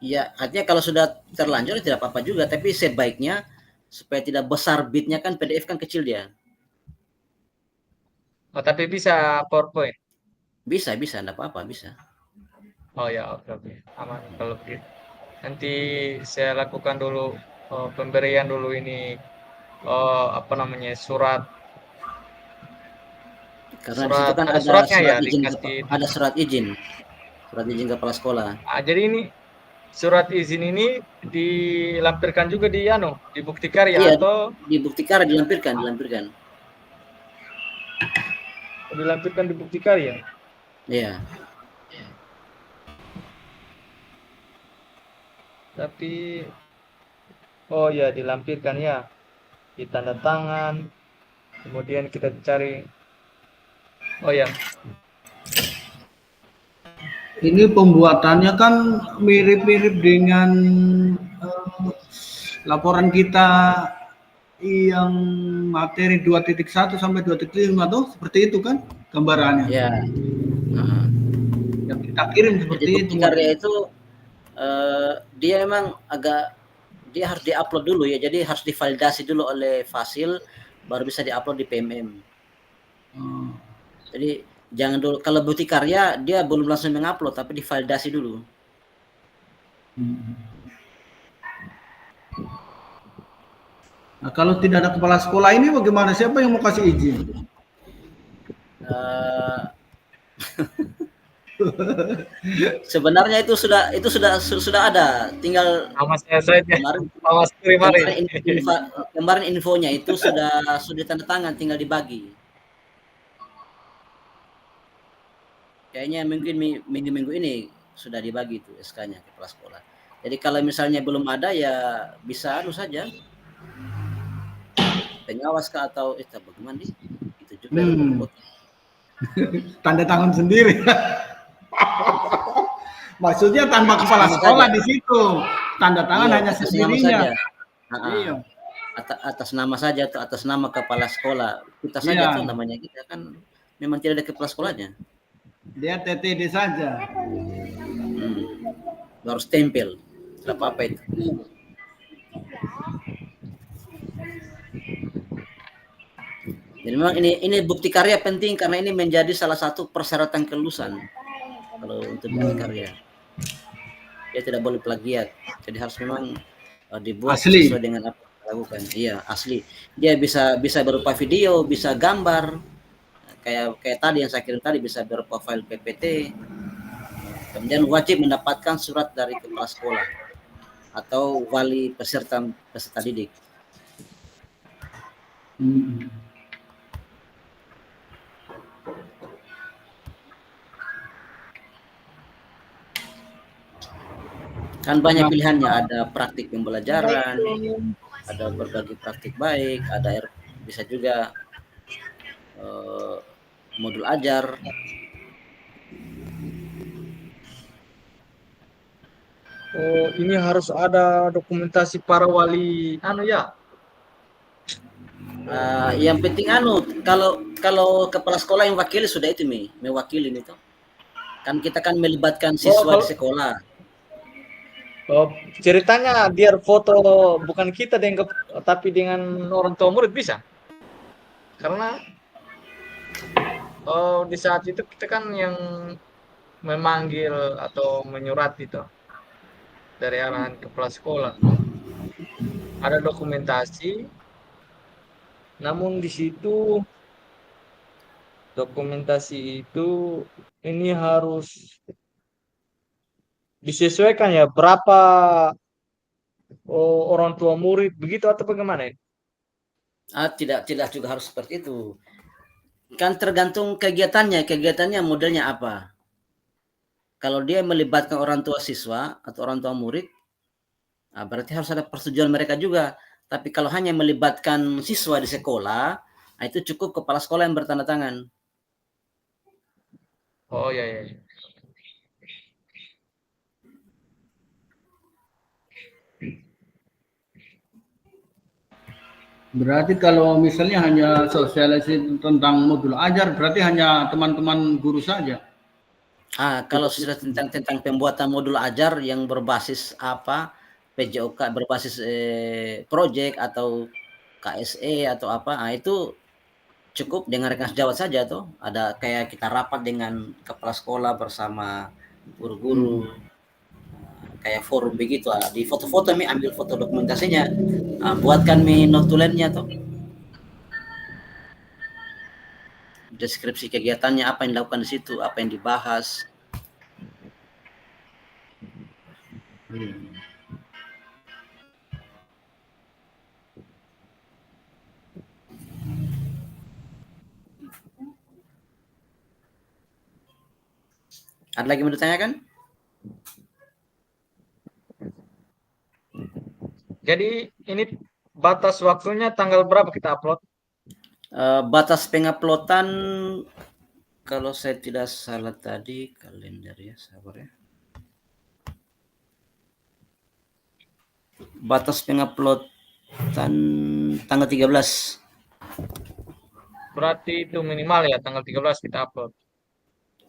Ya, artinya kalau sudah terlanjur tidak apa-apa juga, tapi sebaiknya supaya tidak besar bitnya kan PDF kan kecil dia. Oh, tapi bisa PowerPoint. Bisa, enggak apa-apa, bisa. Oh ya, oke oke. Aman kalau begitu. Nanti saya lakukan dulu pemberian dulu ini apa namanya surat Karena di situ surat kan ada ada suratnya ya surat izin, dikasih. ada surat izin kepala sekolah. Jadi ini surat izin ini dilampirkan juga di di bukti karya Iya, atau di bukti karya dilampirkan. dilampirkan di bukti karya. Iya. Tapi oh ya dilampirkan ya, ditanda tangan, kemudian kita cari. Oh ya, Ini pembuatannya kan mirip-mirip dengan laporan kita yang materi 2.1 sampai 2.5 tuh seperti itu kan gambarannya. Iya. Heeh. Yang kita kirim Jadi seperti bukti itu. karya itu dia memang dia harus diupload dulu ya. Jadi harus divalidasi dulu oleh Fasil baru bisa diupload di PMM. Jadi jangan dulu kalau bukti karya dia belum langsung mengupload tapi divalidasi dulu. Nah, kalau tidak ada kepala sekolah ini bagaimana? Siapa yang mau kasih izin? Sebenarnya itu sudah ada, tinggal sama saya saja, kemarin sama kemarin. kemarin infonya itu sudah tanda tangan, tinggal dibagi. Kayaknya mungkin minggu-minggu ini sudah dibagi itu SK-nya kepala sekolah. Jadi kalau misalnya belum ada ya bisa saja pengawas atau bagaimana nih? Itu juga tanda tangan sendiri. Maksudnya tanpa kepala sekolah di situ. Tanda tangan hanya sendirinya. Iya. atas nama saja atau atas nama kepala sekolah. Kita saja Iya, tuh namanya kita kan memang tidak ada kepala sekolahnya. dia TTD saja. Baru stempel. Tidak apa-apa itu. Jadi memang ini bukti karya penting karena ini menjadi salah satu persyaratan kelulusan kalau untuk bukti karya. Dia tidak boleh plagiat. Jadi harus memang dibuat Asli. sesuai dengan apa yang dilakukan. Iya, asli. Dia bisa berupa video, bisa gambar. Kayak tadi yang saya kirim tadi bisa berupa file PPT. Kemudian wajib mendapatkan surat dari kepala sekolah atau wali peserta didik. Kan banyak pilihannya, ada praktik pembelajaran, ada berbagai praktik baik, ada bisa juga modul ajar. Oh, ini harus ada dokumentasi para wali ya. Yang penting kalau kepala sekolah yang wakili sudah itu mewakili itu. Kan kita kan melibatkan siswa di sekolah. Ceritanya biar foto bukan kita tapi dengan orang tua murid bisa. Karena di saat itu kita kan yang memanggil atau menyurat itu dari arahan kepala sekolah. Ada dokumentasi, namun di situ dokumentasi itu ini harus disesuaikan ya berapa orang tua murid begitu atau bagaimana ya? Tidak juga harus seperti itu. Kan tergantung kegiatannya modelnya apa. Kalau dia melibatkan orang tua siswa atau orang tua murid, berarti harus ada persetujuan mereka juga. Tapi kalau hanya melibatkan siswa di sekolah, itu cukup kepala sekolah yang bertanda tangan. Oh ya. Berarti kalau misalnya hanya sosialisasi tentang modul ajar, berarti hanya teman-teman guru saja. Kalau sudah tentang pembuatan modul ajar yang berbasis PJOK berbasis project atau KSE atau apa, itu cukup dengan rekan sejawat saja tuh. Ada kayak kita rapat dengan kepala sekolah bersama guru-guru, kayak forum begitu. Di foto-foto ambil foto dokumentasinya, buatkan notulennya tuh. Deskripsi kegiatannya, apa yang dilakukan di situ, apa yang dibahas. Ada lagi mau ditanyakan? Jadi ini batas waktunya tanggal berapa kita upload? Batas penguploadan kalau saya tidak salah tadi kalender ya, sabar ya. Batas penguploadan tanggal 13. Berarti itu minimal ya tanggal 13 kita upload.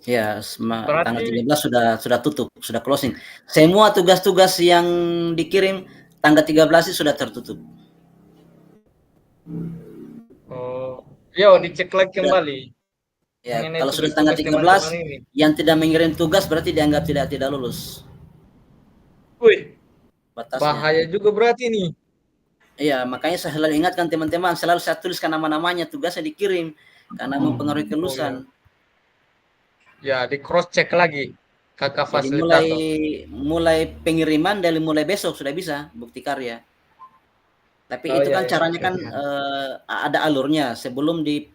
Ya, tanggal Berarti 13 sudah tutup, sudah closing. Semua tugas-tugas yang dikirim tanggal 13 sudah tertutup. dicek lagi kembali. Ya, Mengenai kalau sudah tugas-tugas tanggal 13 teman-teman ini. yang tidak mengirim tugas berarti dianggap tidak lulus. Wih, Batasnya. bahaya juga berarti nih. Iya, makanya saya selalu ingatkan teman-teman, selalu saya tuliskan nama-namanya, tugasnya dikirim karena mempengaruhi kelulusan. Ya, di cross check lagi kakak Jadi fasilitator. mulai pengiriman dari mulai besok sudah bisa bukti karya. Tapi itu kan caranya kan ada alurnya. Sebelum di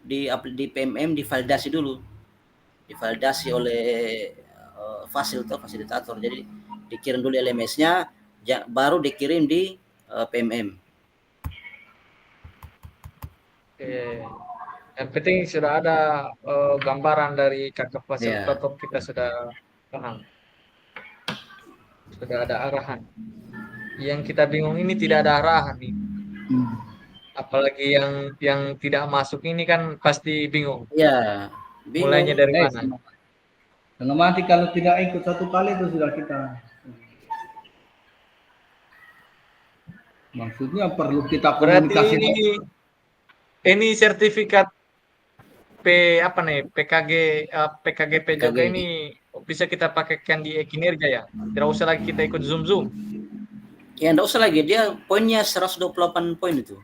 PMM divalidasi dulu, divalidasi oleh fasilitator. Jadi dikirim dulu LMS-nya, baru dikirim di PMM. Yang penting sudah ada gambaran dari kakak fasilitator, kita sudah paham. Sudah ada arahan. Yang kita bingung ini tidak ada arahan nih. Apalagi yang tidak masuk ini kan pasti bingung. Ya, Mulainya bingung. dari Eh, mana? setengah mati kalau tidak ikut satu kali itu sudah kita. Maksudnya perlu kita Berarti komunikasi. ini sertifikat apa nih PKGP Jaga PKG. ini bisa kita pakaikan di kinerja ya. Tidak usah lagi kita ikut Zoom. Ya enggak usah lagi, dia poinnya 128 poin itu.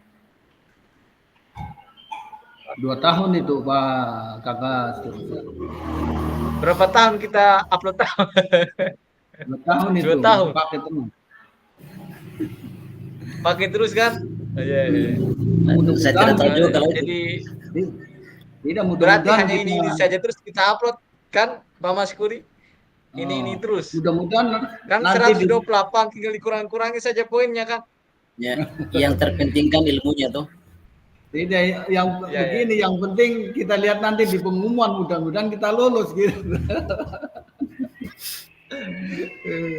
2 tahun itu Pak Kakak seterusnya. Berapa tahun kita upload tahun? 2 tahun itu 2 tahun. pakai terus. Pakai terus kan? Iya, iya. Saya tidak tahu juga kalau itu. Jadi Tidak berarti mudah-mudahan hanya ini kita, saja terus kita upload kan, Pak Mas Kuri? Ini terus. mudah-mudahan Kan nanti 128 tinggal dikurang-kurangi saja poinnya kan? Ya, yang terpenting kan ilmunya tuh. tidak yang Ya, begini, yang penting kita lihat nanti di pengumuman, mudah-mudahan kita lolos gitu.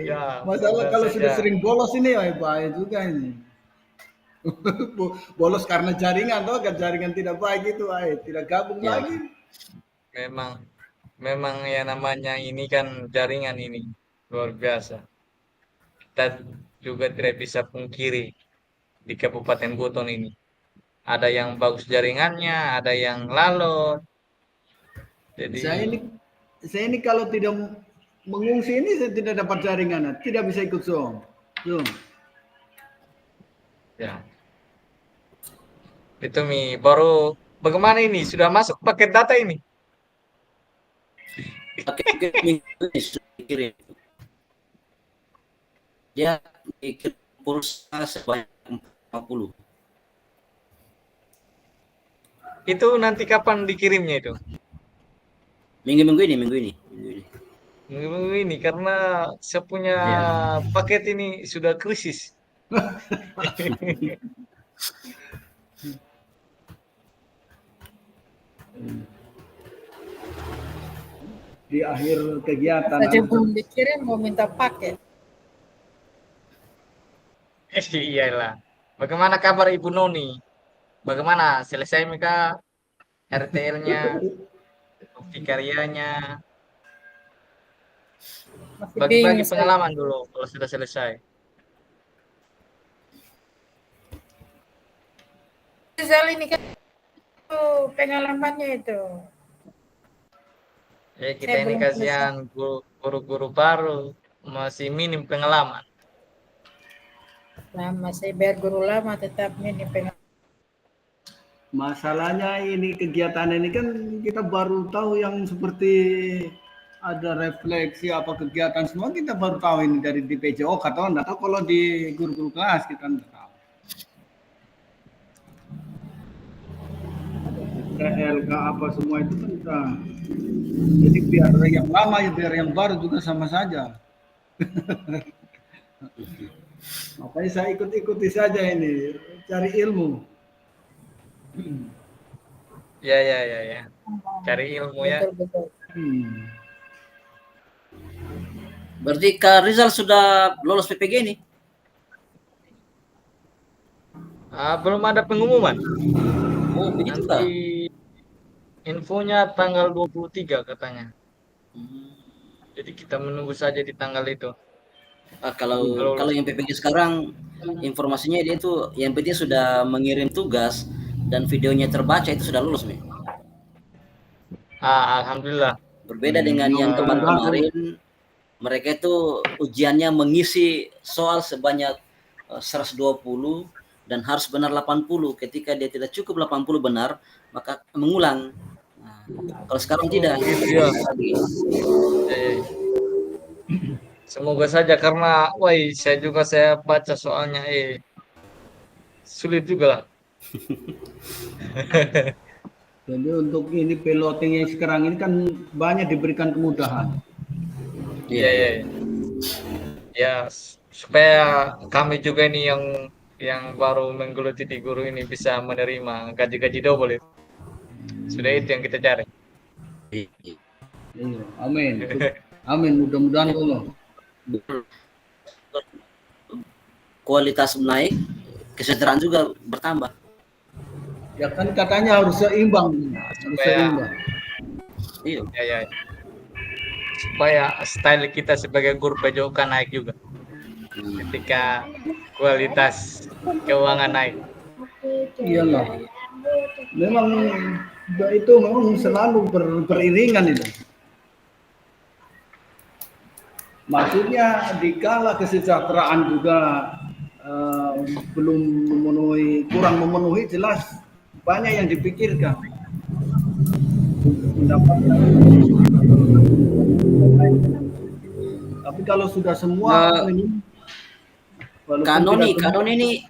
Ya, Masalah kalau sudah saja. sering bolos ini ya bahaya juga ini. Bolos karena jaringan toh, kan jaringan tidak baik itu, tidak gabung Ya, lagi. Memang memang ya namanya ini kan jaringan ini luar biasa. Kita juga tidak bisa pungkiri di Kabupaten Buton ini. Ada yang bagus jaringannya, ada yang lalot. Jadi Saya ini kalau tidak mengungsi ini saya tidak dapat jaringan, tidak bisa ikut Zoom. ya itu baru bagaimana ini sudah masuk paket data ini? pakai minggu ini sudah dikirim. Dia dikirim pulsa sebanyak 40. Itu nanti kapan dikirimnya itu? Minggu ini. Minggu ini karena saya punya Ya. paket ini sudah krisis. Di akhir kegiatan Saja belum dikirim mau minta paket. Iyalah. Bagaimana kabar Ibu Noni? Bagaimana selesai mereka RTL-nya, bukti karyanya? Masih Bagi-bagi bingung saya. pengalaman dulu kalau sudah selesai. Rizal ini kan itu pengalamannya itu. Kita Saya ini belum kasihan guru-guru baru masih minim pengalaman. Lama saya biar guru lama tetap ini pengalaman. Masalahnya ini kegiatan ini kan kita baru tahu yang seperti ada refleksi apa kegiatan semua kita baru tahu ini dari di PJO atau enggak tahu kalau di guru-guru kelas kita enggak tahu. PLK apa semua itu kan kita, jadi biar yang lama ya biar yang baru juga sama saja. Makanya saya ikuti saja ini, cari ilmu. Ya. Cari ilmu ya. Betul. Berarti Kak Rizal sudah lolos PPG ini? Belum ada pengumuman. Oh, begitu Kak. Nanti infonya tanggal 23 katanya. Jadi kita menunggu saja di tanggal itu. Kalau yang PPG sekarang informasinya dia itu yang penting sudah mengirim tugas dan videonya terbaca itu sudah lulus nih. Alhamdulillah. Berbeda dengan yang kemarin, mereka itu ujiannya mengisi soal sebanyak 120 dan harus benar 80. Ketika dia tidak cukup 80 benar, maka mengulang. Nah, kalau sekarang tidak. Iya. Semoga saja karena saya baca soalnya sulit juga lah. Jadi untuk ini piloting yang sekarang ini kan banyak diberikan kemudahan. Iya. Ya, supaya kami juga ini yang baru menggeluti di guru ini bisa menerima gaji-gaji double itu. Sudah itu yang kita cari. Iya, amin. Amin, mudah-mudahan Allah. Kualitas naik, kesejahteraan juga bertambah. Ya kan katanya harus seimbang, harus supaya seimbang. Iya. ya supaya style kita sebagai guru PJOK naik juga ketika kualitas keuangan naik. Iyalah. Memang itu memang selalu beriringan itu. Maksudnya dikala kesejahteraan juga belum memenuhi, kurang memenuhi, jelas banyak yang dipikirkan untuk mendapatkan. Tapi kalau sudah semua ini, walaupun tidak semua, Kanon ini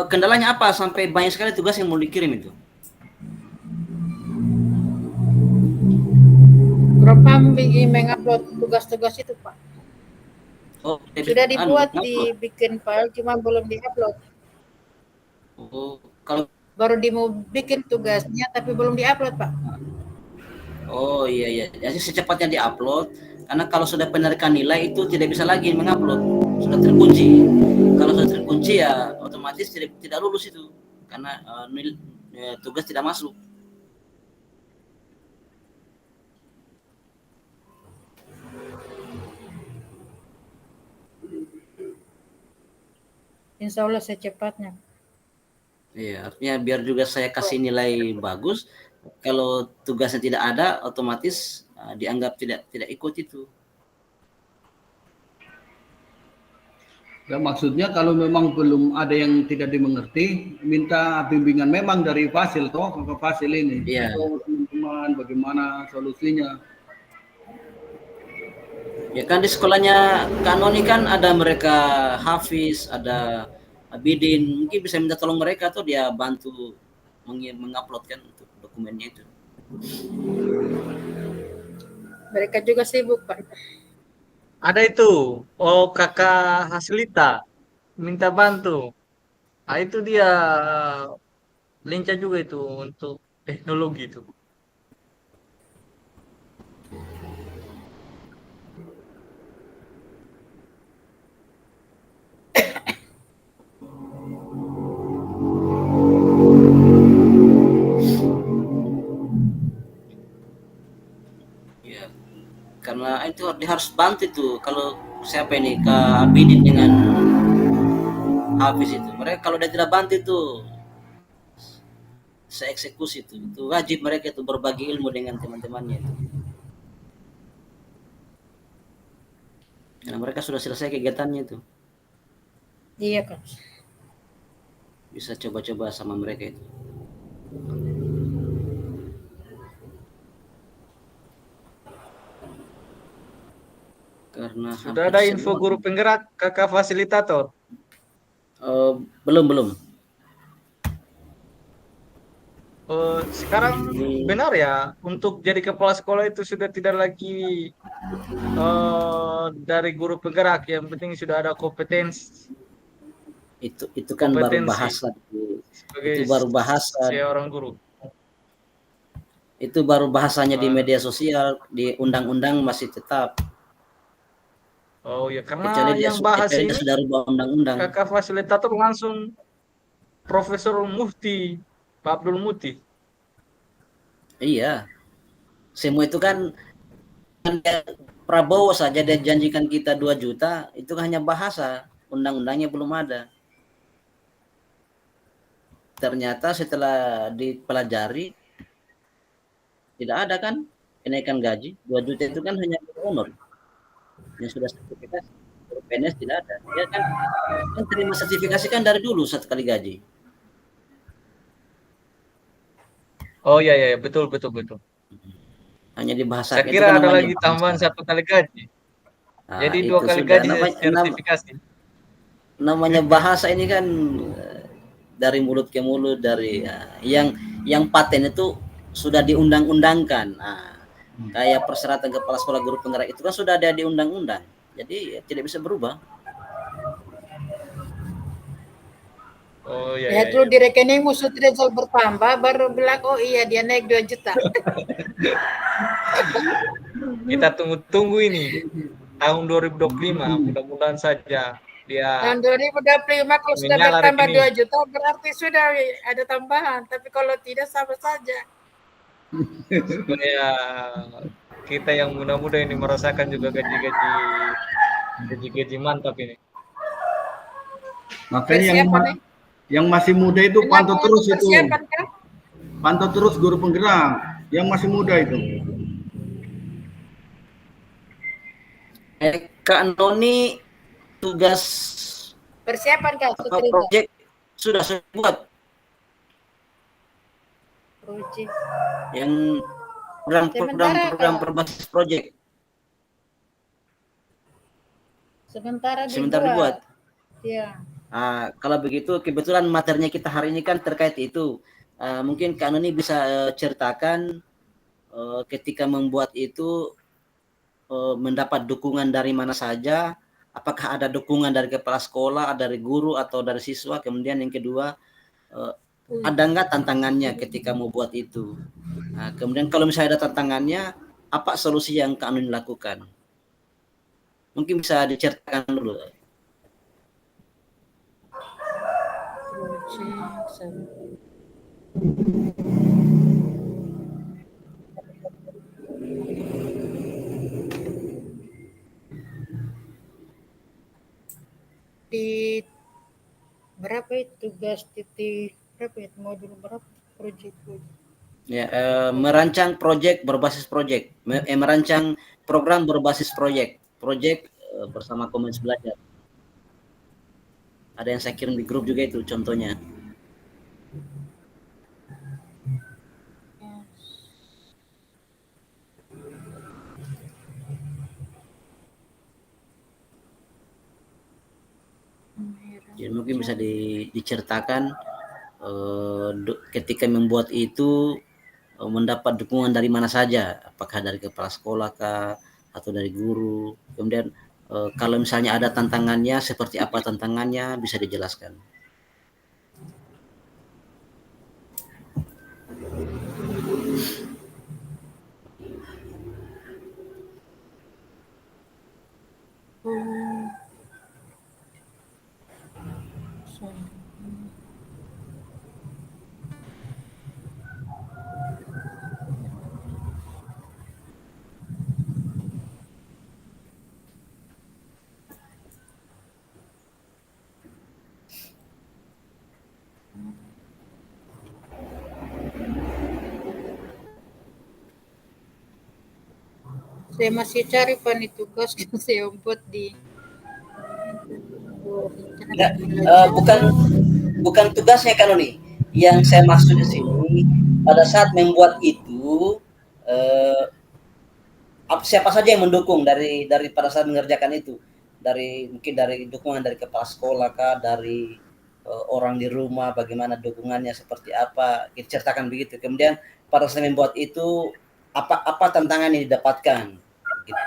kendalanya apa sampai banyak sekali tugas yang mau dikirim itu? Propam mengupload tugas-tugas itu, Pak. Oh, Sudah dibuat, ngupload. dibikin file, cuma belum diupload. Oh, kalau Baru mau bikin tugasnya, tapi belum diupload, Pak. oh iya. Jadi secepatnya diupload karena kalau sudah penarikan nilai itu tidak bisa lagi mengupload, sudah terkunci. Kalau sudah terkunci ya otomatis tidak lulus itu karena tugas tidak masuk. Insya Allah secepatnya. Iya, artinya biar juga saya kasih nilai bagus, kalau tugasnya tidak ada, otomatis dianggap tidak ikut itu. ya maksudnya kalau memang belum ada yang tidak dimengerti, minta bimbingan memang dari Fasil toh, ke Fasil ini. Iya. Oh, teman-teman, bagaimana solusinya? Ya kan di sekolahnya Kanoni kan ada mereka Hafiz, ada Abidin, mungkin bisa minta tolong mereka atau dia bantu menguploadkan untuk dokumennya itu. Mereka juga sibuk, Pak. Ada itu, kakak Haslita minta bantu. Nah, itu dia lincah juga itu untuk teknologi itu. Ya, karena itu dia harus bantu itu. Kalau siapa ini ke Abidin dengan Hafiz itu, mereka kalau dia tidak bantu itu saya eksekusi itu wajib mereka itu berbagi ilmu dengan teman-temannya itu. Karena mereka sudah selesai kegiatannya itu. Iya, Kak. Bisa coba-coba sama mereka itu. Karena Sudah ada info guru penggerak kakak fasilitator? Belum. Sekarang benar ya untuk jadi kepala sekolah itu sudah tidak lagi dari guru penggerak, yang penting sudah ada kompetensi. Itu kan baru bahasa itu baru bahasa seorang guru. Itu baru bahasanya di media sosial, di undang-undang masih tetap. Oh ya, karena kecuali yang bahas ini sudah rubah undang-undang. kakak fasilitator langsung Profesor Mufti Pak Abdul Muti. Iya, semua itu kan Prabowo saja dia janjikan kita 2 juta, itu hanya bahasa, undang-undangnya belum ada. Ternyata setelah dipelajari tidak ada kan kenaikan gaji. 2 juta itu kan hanya honor yang sudah sertifikasi. PNS tidak ada. Ya kan terima sertifikasi kan dari dulu 1 kali gaji. Oh iya betul. Hanya dibahas. Saya kira ada lagi tambahan 1 kali gaji. Nah, jadi 2 kali gaji sertifikasi. Namanya bahasa ini kan dari mulut ke mulut, dari yang paten itu sudah diundang-undangkan. Nah, kayak persyaratan kepala sekolah guru penggerak itu kan sudah ada di undang-undang. Jadi tidak bisa berubah. Oh iya. Lihat dulu di rekeningmu Sutrisol bertambah, baru bilang oh iya dia naik 2 juta. Kita tunggu ini tahun 2025, mudah-mudahan saja dia Tahun 2025 kalau sudah inginnya lari bertambah ini. 2 juta berarti sudah ada tambahan. Tapi kalau tidak sama saja. Supaya kita yang muda-muda ini merasakan juga gaji-gaji gaji-gaji mantap ini. Makanya Persiapan nih. yang masih muda itu pantau Kenapa terus itu. persiapan kah? Pantau terus guru penggerak yang masih muda itu. Kak Noni tugas Persiapan kah, apa Sutriza? proyek sudah buat Proyek. yang program berbasis proyek Sementara sebentar dibuat. Iya. Kalau begitu kebetulan materinya kita hari ini kan terkait itu. Mungkin Kak Noni bisa ceritakan ketika membuat itu mendapat dukungan dari mana saja, apakah ada dukungan dari kepala sekolah, dari guru atau dari siswa. Kemudian yang kedua, ada nggak tantangannya ketika mau buat itu. Kemudian kalau misalnya ada tantangannya, apa solusi yang Kak Noni lakukan? Mungkin bisa diceritakan dulu. Di berapa itu tugas titik berapa itu modul berapa proyek? Ya, merancang proyek berbasis proyek, merancang program berbasis proyek bersama Komunitas Belajar. Ada yang saya kirim di grup juga itu contohnya. Jadi mungkin bisa diceritakan ketika membuat itu mendapat dukungan dari mana saja, apakah dari kepala sekolah kah atau dari guru. Kemudian kalau misalnya ada tantangannya, seperti apa tantangannya bisa dijelaskan. Saya masih cari tugas yang saya buat di bukan tugasnya kan Noni. Yang saya maksud di sini pada saat membuat itu siapa saja yang mendukung dari pada saat mengerjakan itu, mungkin dari dukungan dari kepala sekolah kah, dari orang di rumah, bagaimana dukungannya, seperti apa, diceritakan begitu. Kemudian pada saat membuat itu apa tantangan yang didapatkan gitu.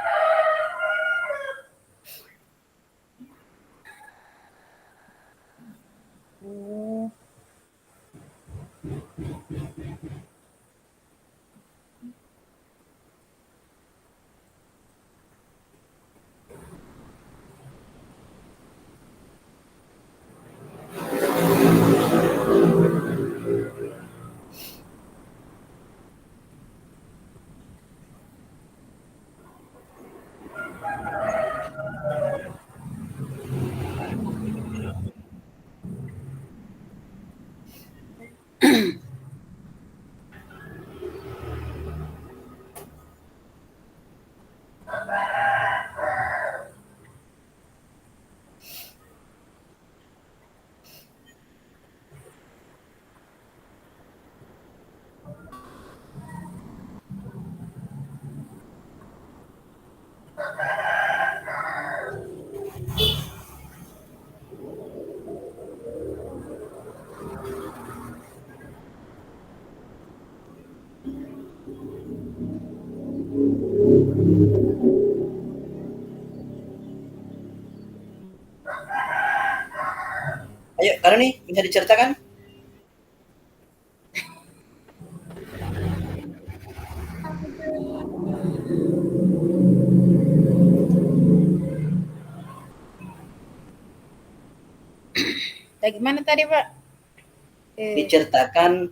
Ayo, karena nih bisa diceritakan. Gimana tadi, Pak? Diceritakan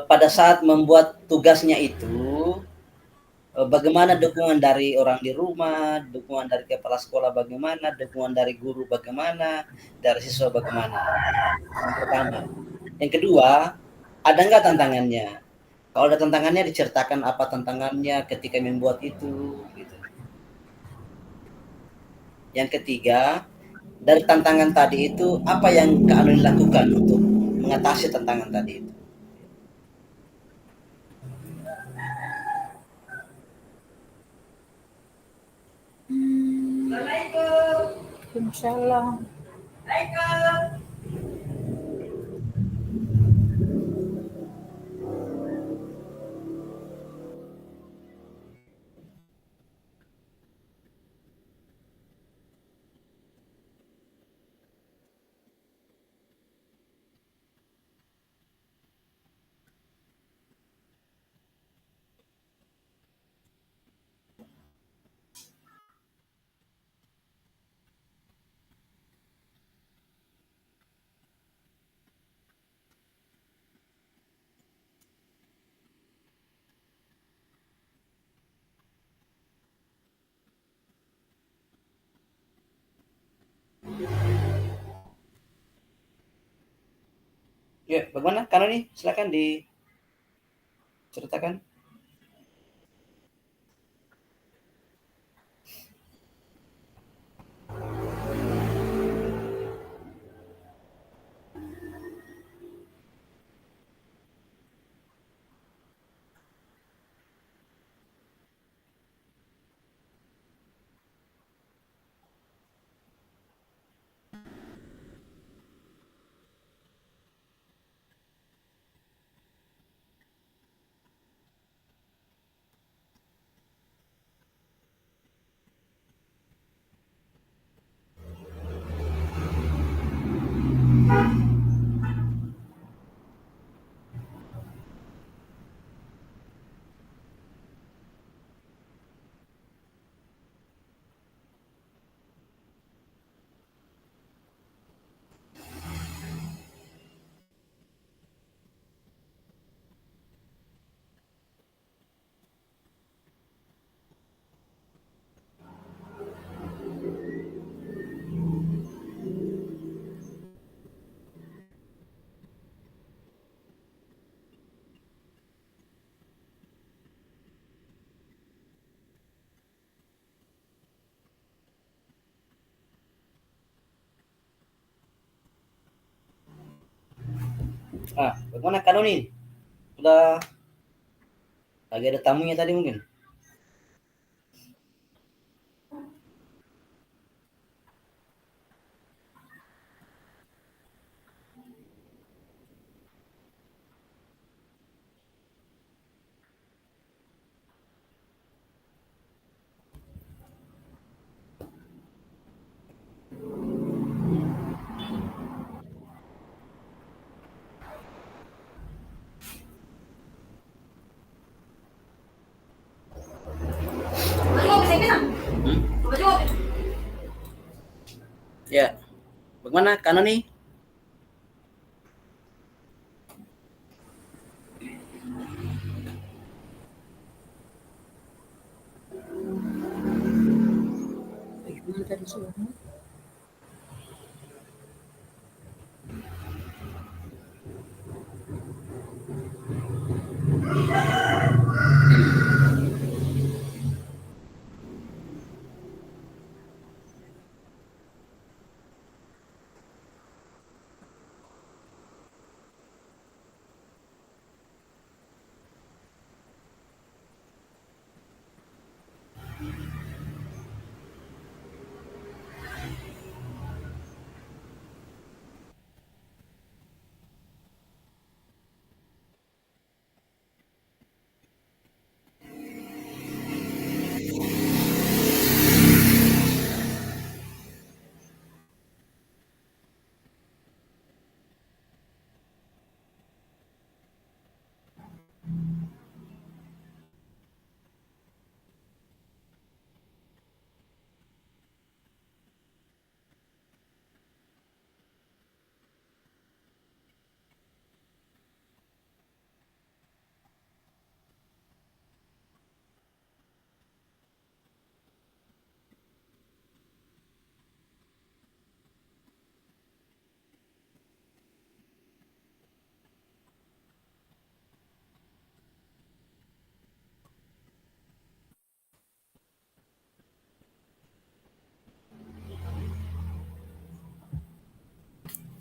pada saat membuat tugasnya itu, bagaimana dukungan dari orang di rumah, dukungan dari kepala sekolah bagaimana, dukungan dari guru bagaimana, dari siswa bagaimana. Yang pertama. Yang kedua, ada nggak tantangannya? Kalau ada tantangannya, diceritakan apa tantangannya ketika membuat itu. Gitu. Yang ketiga, dari tantangan tadi itu, apa yang Kak Anun lakukan untuk mengatasi tantangan tadi itu? Waalaikumsalam. Ya, bagaimana? Karena nih, silakan diceritakan. Bagaimana Kak Noni? Sudah lagi ada tamunya tadi mungkin? Ya, bagaimana Kak Noni? Gimana tadi suaranya?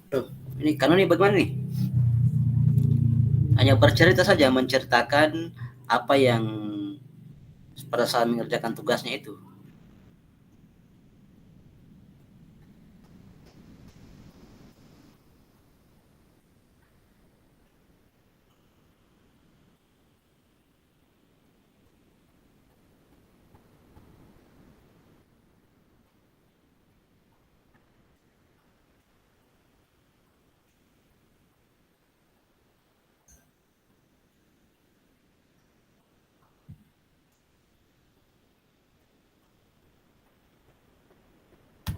Tuh, ini Kanoni bagaimana nih? Hanya bercerita saja, menceritakan apa yang pada saat mengerjakan tugasnya itu.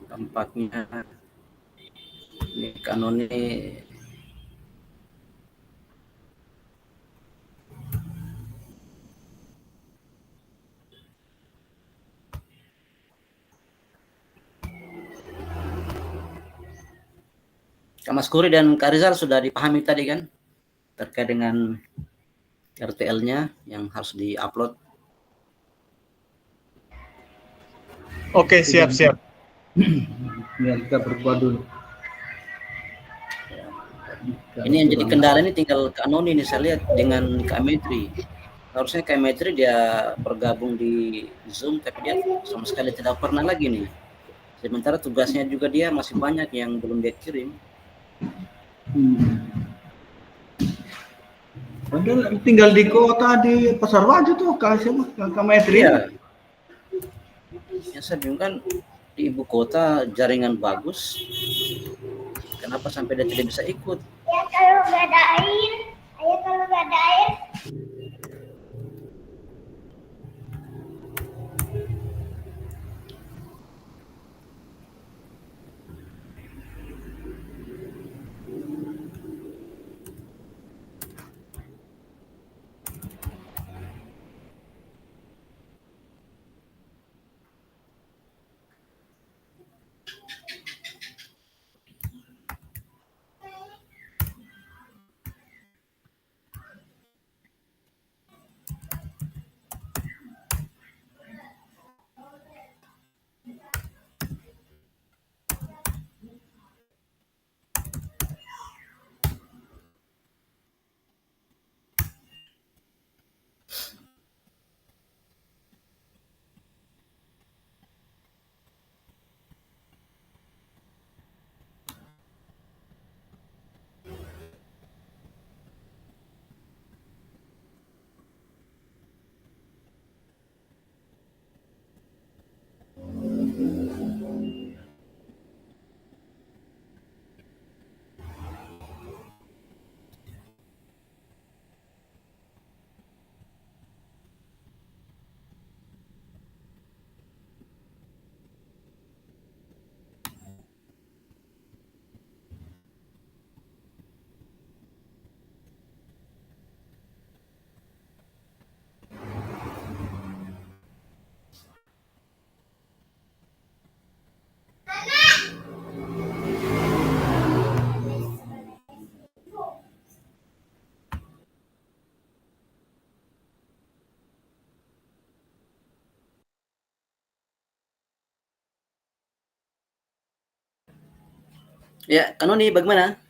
Tampaknya ini Kanoni Kak Mas Kuri dan Kak Rizal sudah dipahami tadi kan terkait dengan RTL-nya yang harus di-upload. Oke, siap. Ya, kita berbuat dulu. Ini yang jadi kendala ini tinggal Kak Noni nih saya lihat dengan Kak Metri. Harusnya Kak Metri dia bergabung di Zoom tapi dia sama sekali tidak pernah lagi nih. Sementara tugasnya juga dia masih banyak yang belum dia kirim. Padahal tinggal di kota di Pasar Waju tuh Kak Metri. Iya. Yang saya bingung kan di ibu kota jaringan bagus. Kenapa sampai dia tidak bisa ikut? Ya kalau nggak ada air, kalau nggak ada air. Ya, Kanoni bagaimana?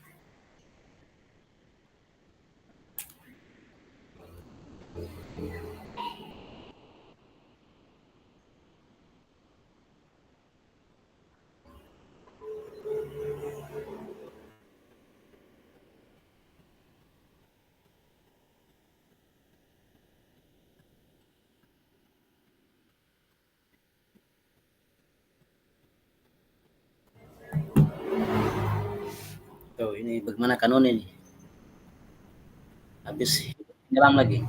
Tuh, ini bagaimana Kanoni nih? Habis nyelam lagi.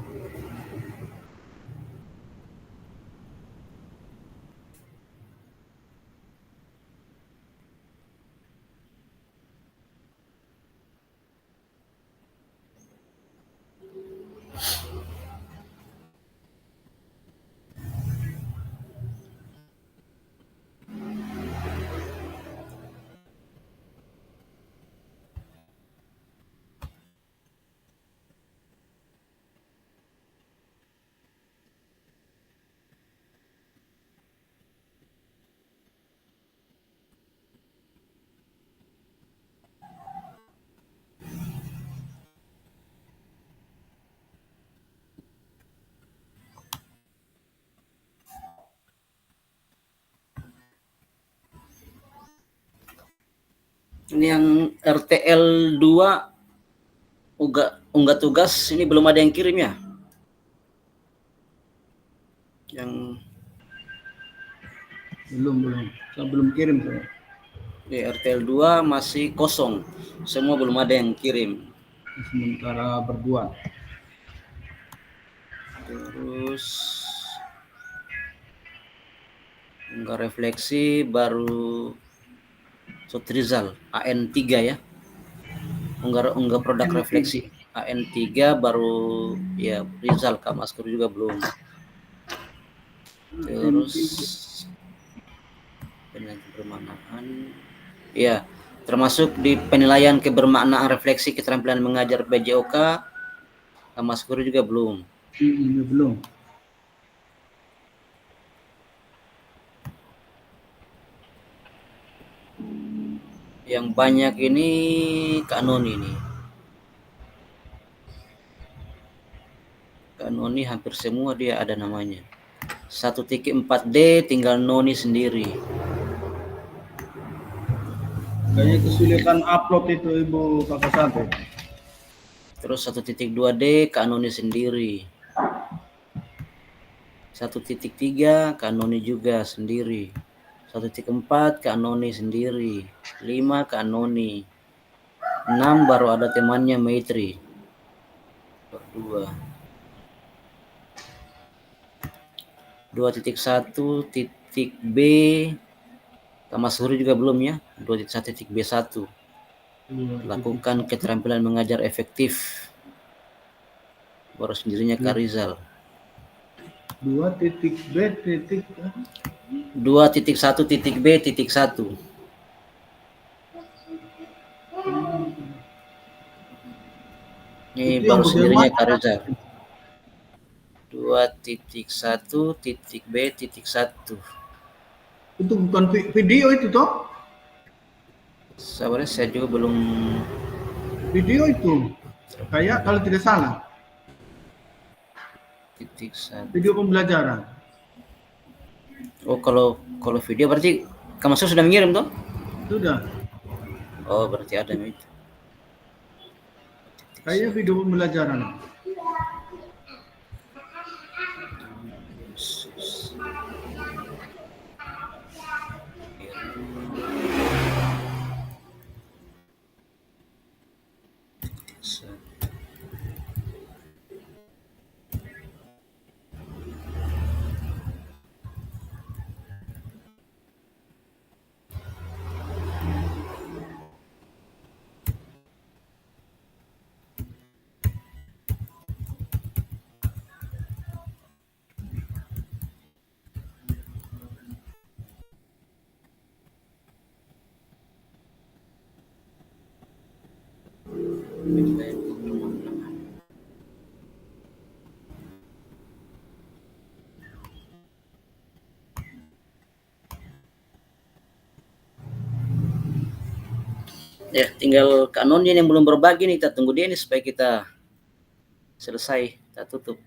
Ini yang RTL 2 unggah tugas ini belum ada yang kirim ya? Yang Belum. Saya belum kirim saya. di RTL 2 masih kosong. Semua belum ada yang kirim. Sementara berdua. Terus unggah refleksi baru Sutrizal AN3 ya. Unggah produk refleksi AN3 baru ya Rizal, Kak Maskur juga belum. Terus penilaian kebermaknaan ya, termasuk di penilaian kebermaknaan refleksi keterampilan mengajar PJOK Kak Maskur juga belum. Belum. Yang banyak ini Kak Noni nih. Kak Noni hampir semua dia ada namanya. 1.4D tinggal Noni sendiri. Kayaknya kesulitan upload itu Ibu Kakak Sate. Terus 1.2D Kak Noni sendiri. 1.3 Kak Noni juga sendiri. 1.4 Kak Noni sendiri. 5 Kak Noni. 6 baru ada temannya Maitri. Berdua. 2.1.B Kak Masuri juga belum ya. 2.1.B1 lakukan keterampilan mengajar efektif. Baru sendirinya Kak Rizal. 2.1.B1 ini baru sendirinya Kak Rizal. 2.1.B1 Itu bukan video itu toh? Sabarnya saya juga belum. Video itu. Kayak kalau tidak salah. .1 Video pembelajaran. Oh, kalau video berarti Kak Masuk sudah mengirim toh? Sudah. Oh, berarti ada itu. Kayak video pembelajaran. Ya, tinggal Kak Noni yang belum berbagi nih, kita tunggu dia nih supaya kita selesai, kita tutup.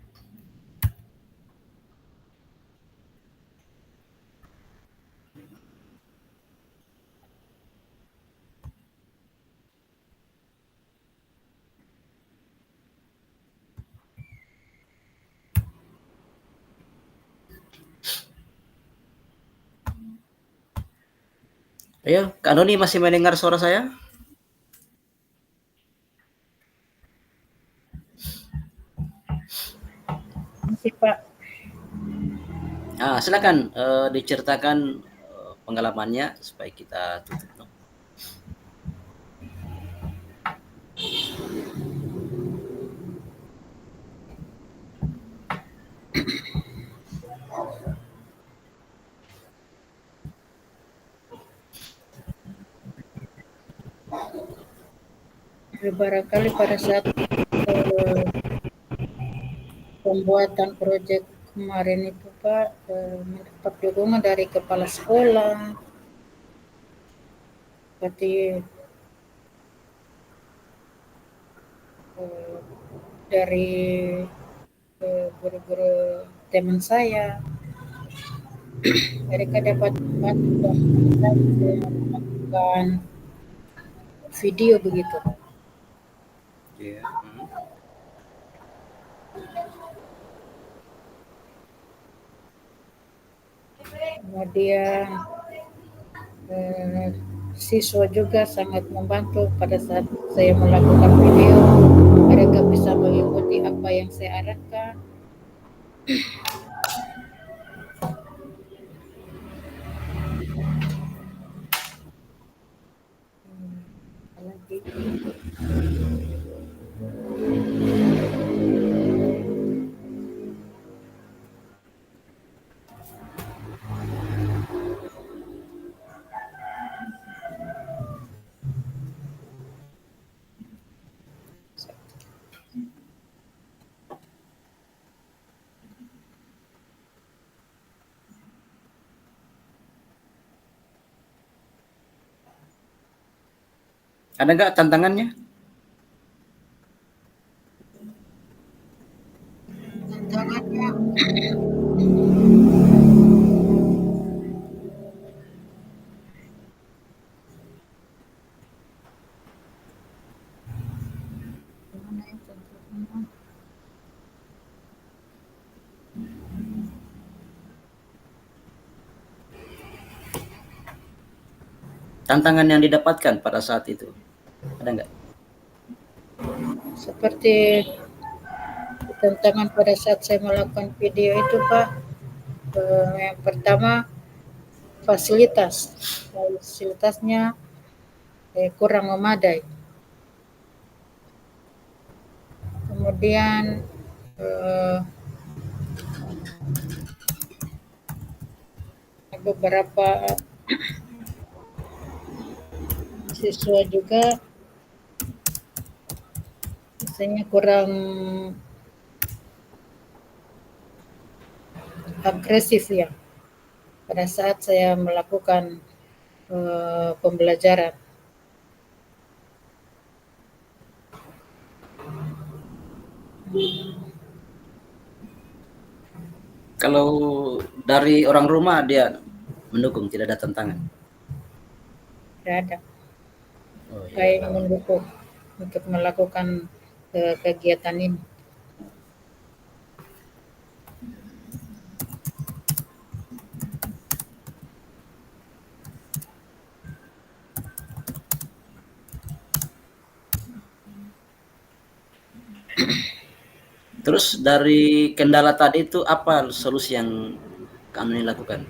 Ayo, Kak Noni masih mendengar suara saya? Masih Pak. Silakan diceritakan pengalamannya supaya kita tutup. Barangkali pada saat pembuatan proyek kemarin itu Pak, mendapat dukungan dari kepala sekolah, seperti dari guru-guru teman saya. Mereka dapat bantu dan melakukan video begitu. Iya. Kemudian siswa juga sangat membantu pada saat saya melakukan video. Mereka bisa mengikuti apa yang saya arahkan. Apalagi Ada nggak tantangannya? tantangannya gimana ya tantangannya? Tantangan yang didapatkan pada saat itu ada nggak? Seperti tantangan pada saat saya melakukan video itu, Pak, yang pertama fasilitasnya kurang memadai. Kemudian beberapa siswa juga biasanya kurang agresif ya pada saat saya melakukan pembelajaran. Kalau dari orang rumah dia mendukung, tidak ada tantangan. Tidak ada. Oh, iya. Kayak mendukung untuk melakukan kegiatan ini. Terus dari kendala tadi itu apa solusi yang kami lakukan?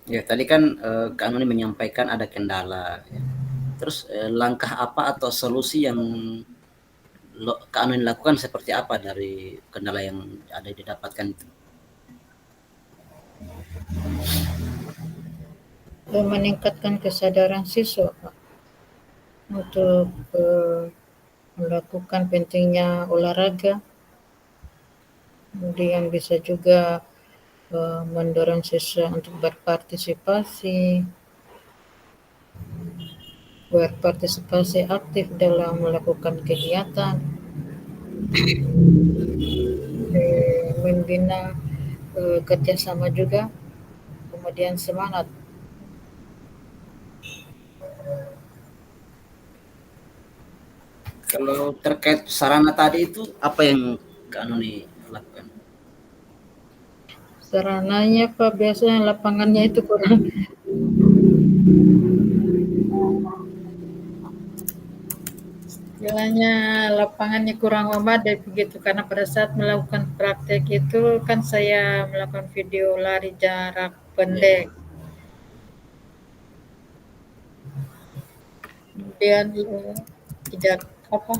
Ya, tadi kan Kak Nuni menyampaikan ada kendala. Ya. Terus langkah apa atau solusi yang Kak Nuni lakukan seperti apa dari kendala yang ada didapatkan itu? Meningkatkan kesadaran siswa, Pak, untuk melakukan pentingnya olahraga. Kemudian bisa juga mendorong siswa untuk berpartisipasi aktif dalam melakukan kegiatan, membina kerjasama juga, kemudian semangat. Kalau terkait sarana tadi itu apa yang Kak Nuni lakukan? Sarananya, Pak, biasanya lapangannya itu kurang. Bilangnya lapangannya kurang memadai begitu, karena pada saat melakukan praktek itu kan saya melakukan video lari jarak pendek. kemudian tidak apa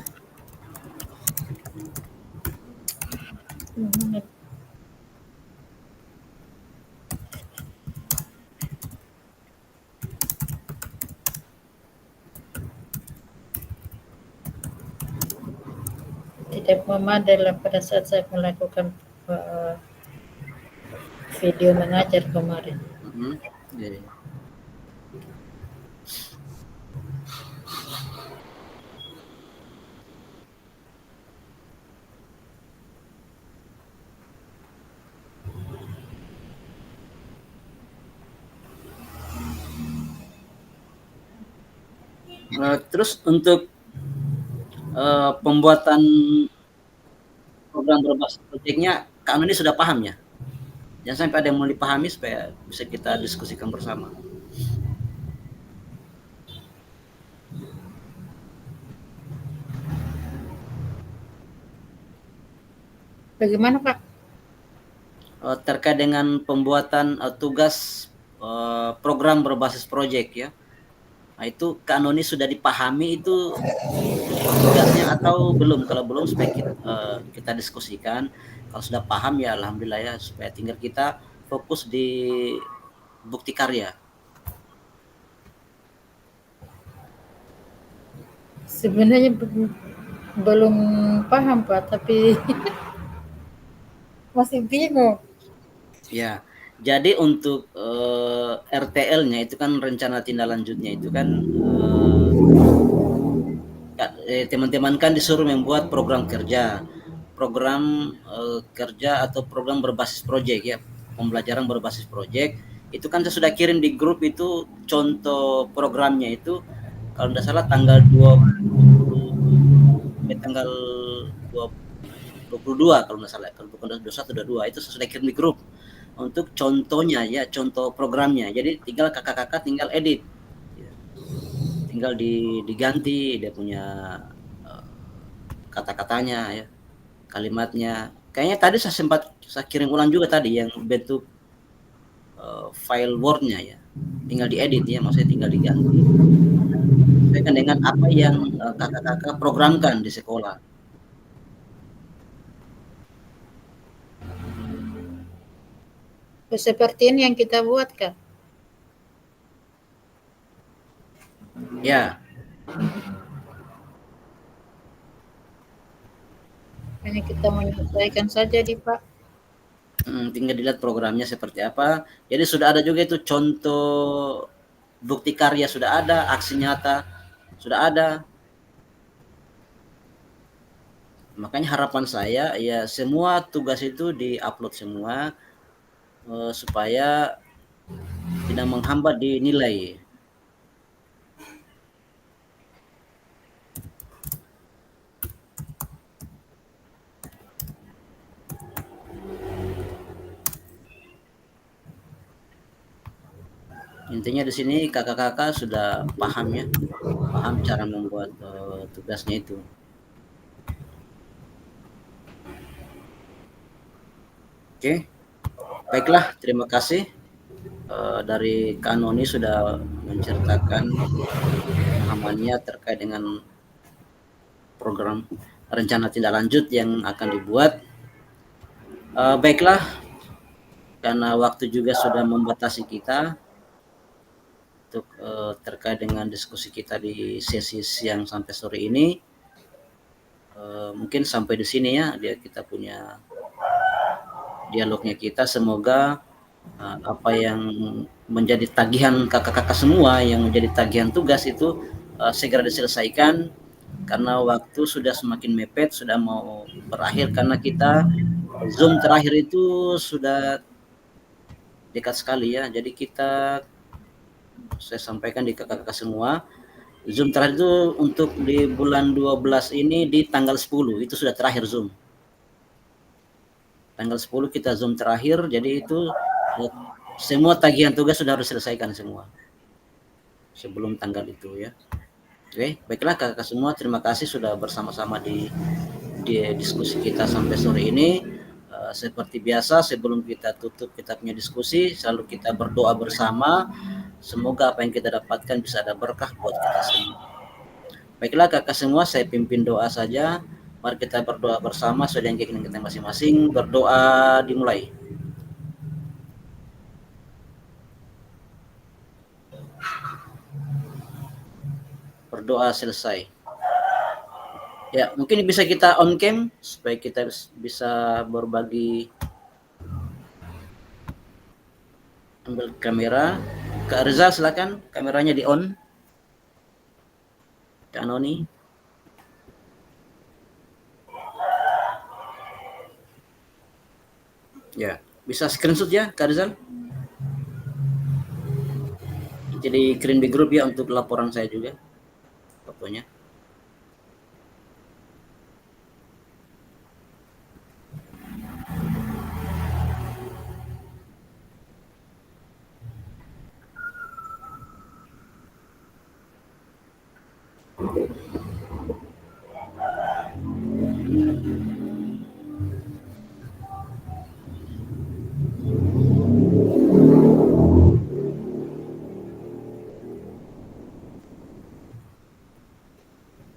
tidak memadai lah pada saat saya melakukan video mengajar kemarin. Jadi, terus untuk pembuatan program berbasis proyeknya, Kak Anu ini sudah paham ya? Jangan sampai ada yang mau dipahami supaya bisa kita diskusikan bersama. Bagaimana Pak? Terkait dengan pembuatan tugas program berbasis proyek ya. Nah, itu Kak Anu ini sudah dipahami itu tugasnya atau belum? Kalau belum supaya kita diskusikan. Kalau sudah paham ya alhamdulillah ya, supaya tinggal kita fokus di bukti karya. Sebenarnya belum paham Pak, tapi masih bingung. Ya, jadi untuk RTL-nya itu kan rencana tindak lanjutnya itu kan teman-teman kan disuruh membuat program kerja atau program berbasis proyek ya, pembelajaran berbasis proyek. Itu kan saya sudah kirim di grup itu contoh programnya itu kalau tidak salah tanggal 22 kalau nggak salah, kalau bukan 21 22 itu saya sudah kirim di grup untuk contohnya ya, contoh programnya. Jadi tinggal kakak-kakak tinggal edit, tinggal diganti dia punya kata-katanya ya, kalimatnya. Kayaknya tadi saya kirim ulang juga tadi yang bentuk file Word-nya ya, tinggal diedit ya, maksudnya tinggal diganti sesuaikan dengan apa yang kakak-kakak programkan di sekolah. Seperti ini yang kita buat Kak. Ya. Hanya kita menyesuaikan saja di Pak. Tinggal dilihat programnya seperti apa. Jadi sudah ada juga itu contoh bukti karya, sudah ada, aksi nyata sudah ada. Makanya harapan saya ya semua tugas itu diupload semua supaya tidak menghambat di nilai. Intinya di sini kakak-kakak sudah paham ya, paham cara membuat tugasnya itu. Oke, baiklah, terima kasih dari Kak Noni sudah menceritakan pemahamannya terkait dengan program rencana tindak lanjut yang akan dibuat. Baiklah, karena waktu juga sudah membatasi kita untuk terkait dengan diskusi kita di sesi siang sampai sore ini, mungkin sampai di sini ya kita punya dialognya kita. Semoga apa yang menjadi tagihan kakak-kakak semua, yang menjadi tagihan tugas itu segera diselesaikan, karena waktu sudah semakin mepet, sudah mau berakhir, karena kita Zoom terakhir itu sudah dekat sekali ya. Jadi saya sampaikan di kakak-kakak semua, Zoom terakhir itu untuk di bulan 12 ini di tanggal 10 itu sudah terakhir Zoom. Tanggal 10 kita Zoom terakhir, jadi itu semua tagihan tugas sudah harus selesaikan semua sebelum tanggal itu ya. Oke, baiklah kakak semua, terima kasih sudah bersama-sama di diskusi kita sampai sore ini. Seperti biasa sebelum kita tutup kita punya diskusi, selalu kita berdoa bersama. Semoga apa yang kita dapatkan bisa ada berkah buat kita semua. Baiklah kakak semua, saya pimpin doa saja. Mari kita berdoa bersama sesuai dengan keinginan kita masing-masing. Berdoa dimulai. Berdoa selesai. Ya, mungkin bisa kita on cam supaya kita bisa berbagi. Ambil kamera. Kak Reza silakan, kameranya di on. Kak Noni. Ya, bisa screenshot ya Kak Rizal. Jadi kirim di grup ya untuk laporan saya juga fotonya.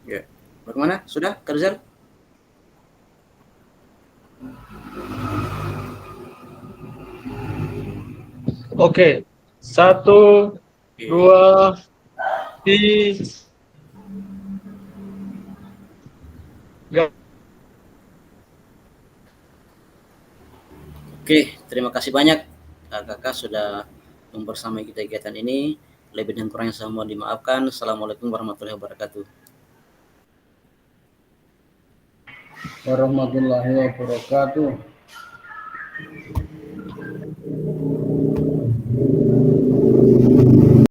Ya. Bagaimana? Sudah Kak Rizal? Oke, 1, 2, 3. Oke, terima kasih banyak kakak sudah membersamai kita kegiatan ini. Lebih dan kurangnya saya mohon dimaafkan. Assalamualaikum warahmatullahi wabarakatuh. Warahmatullahi wabarakatuh.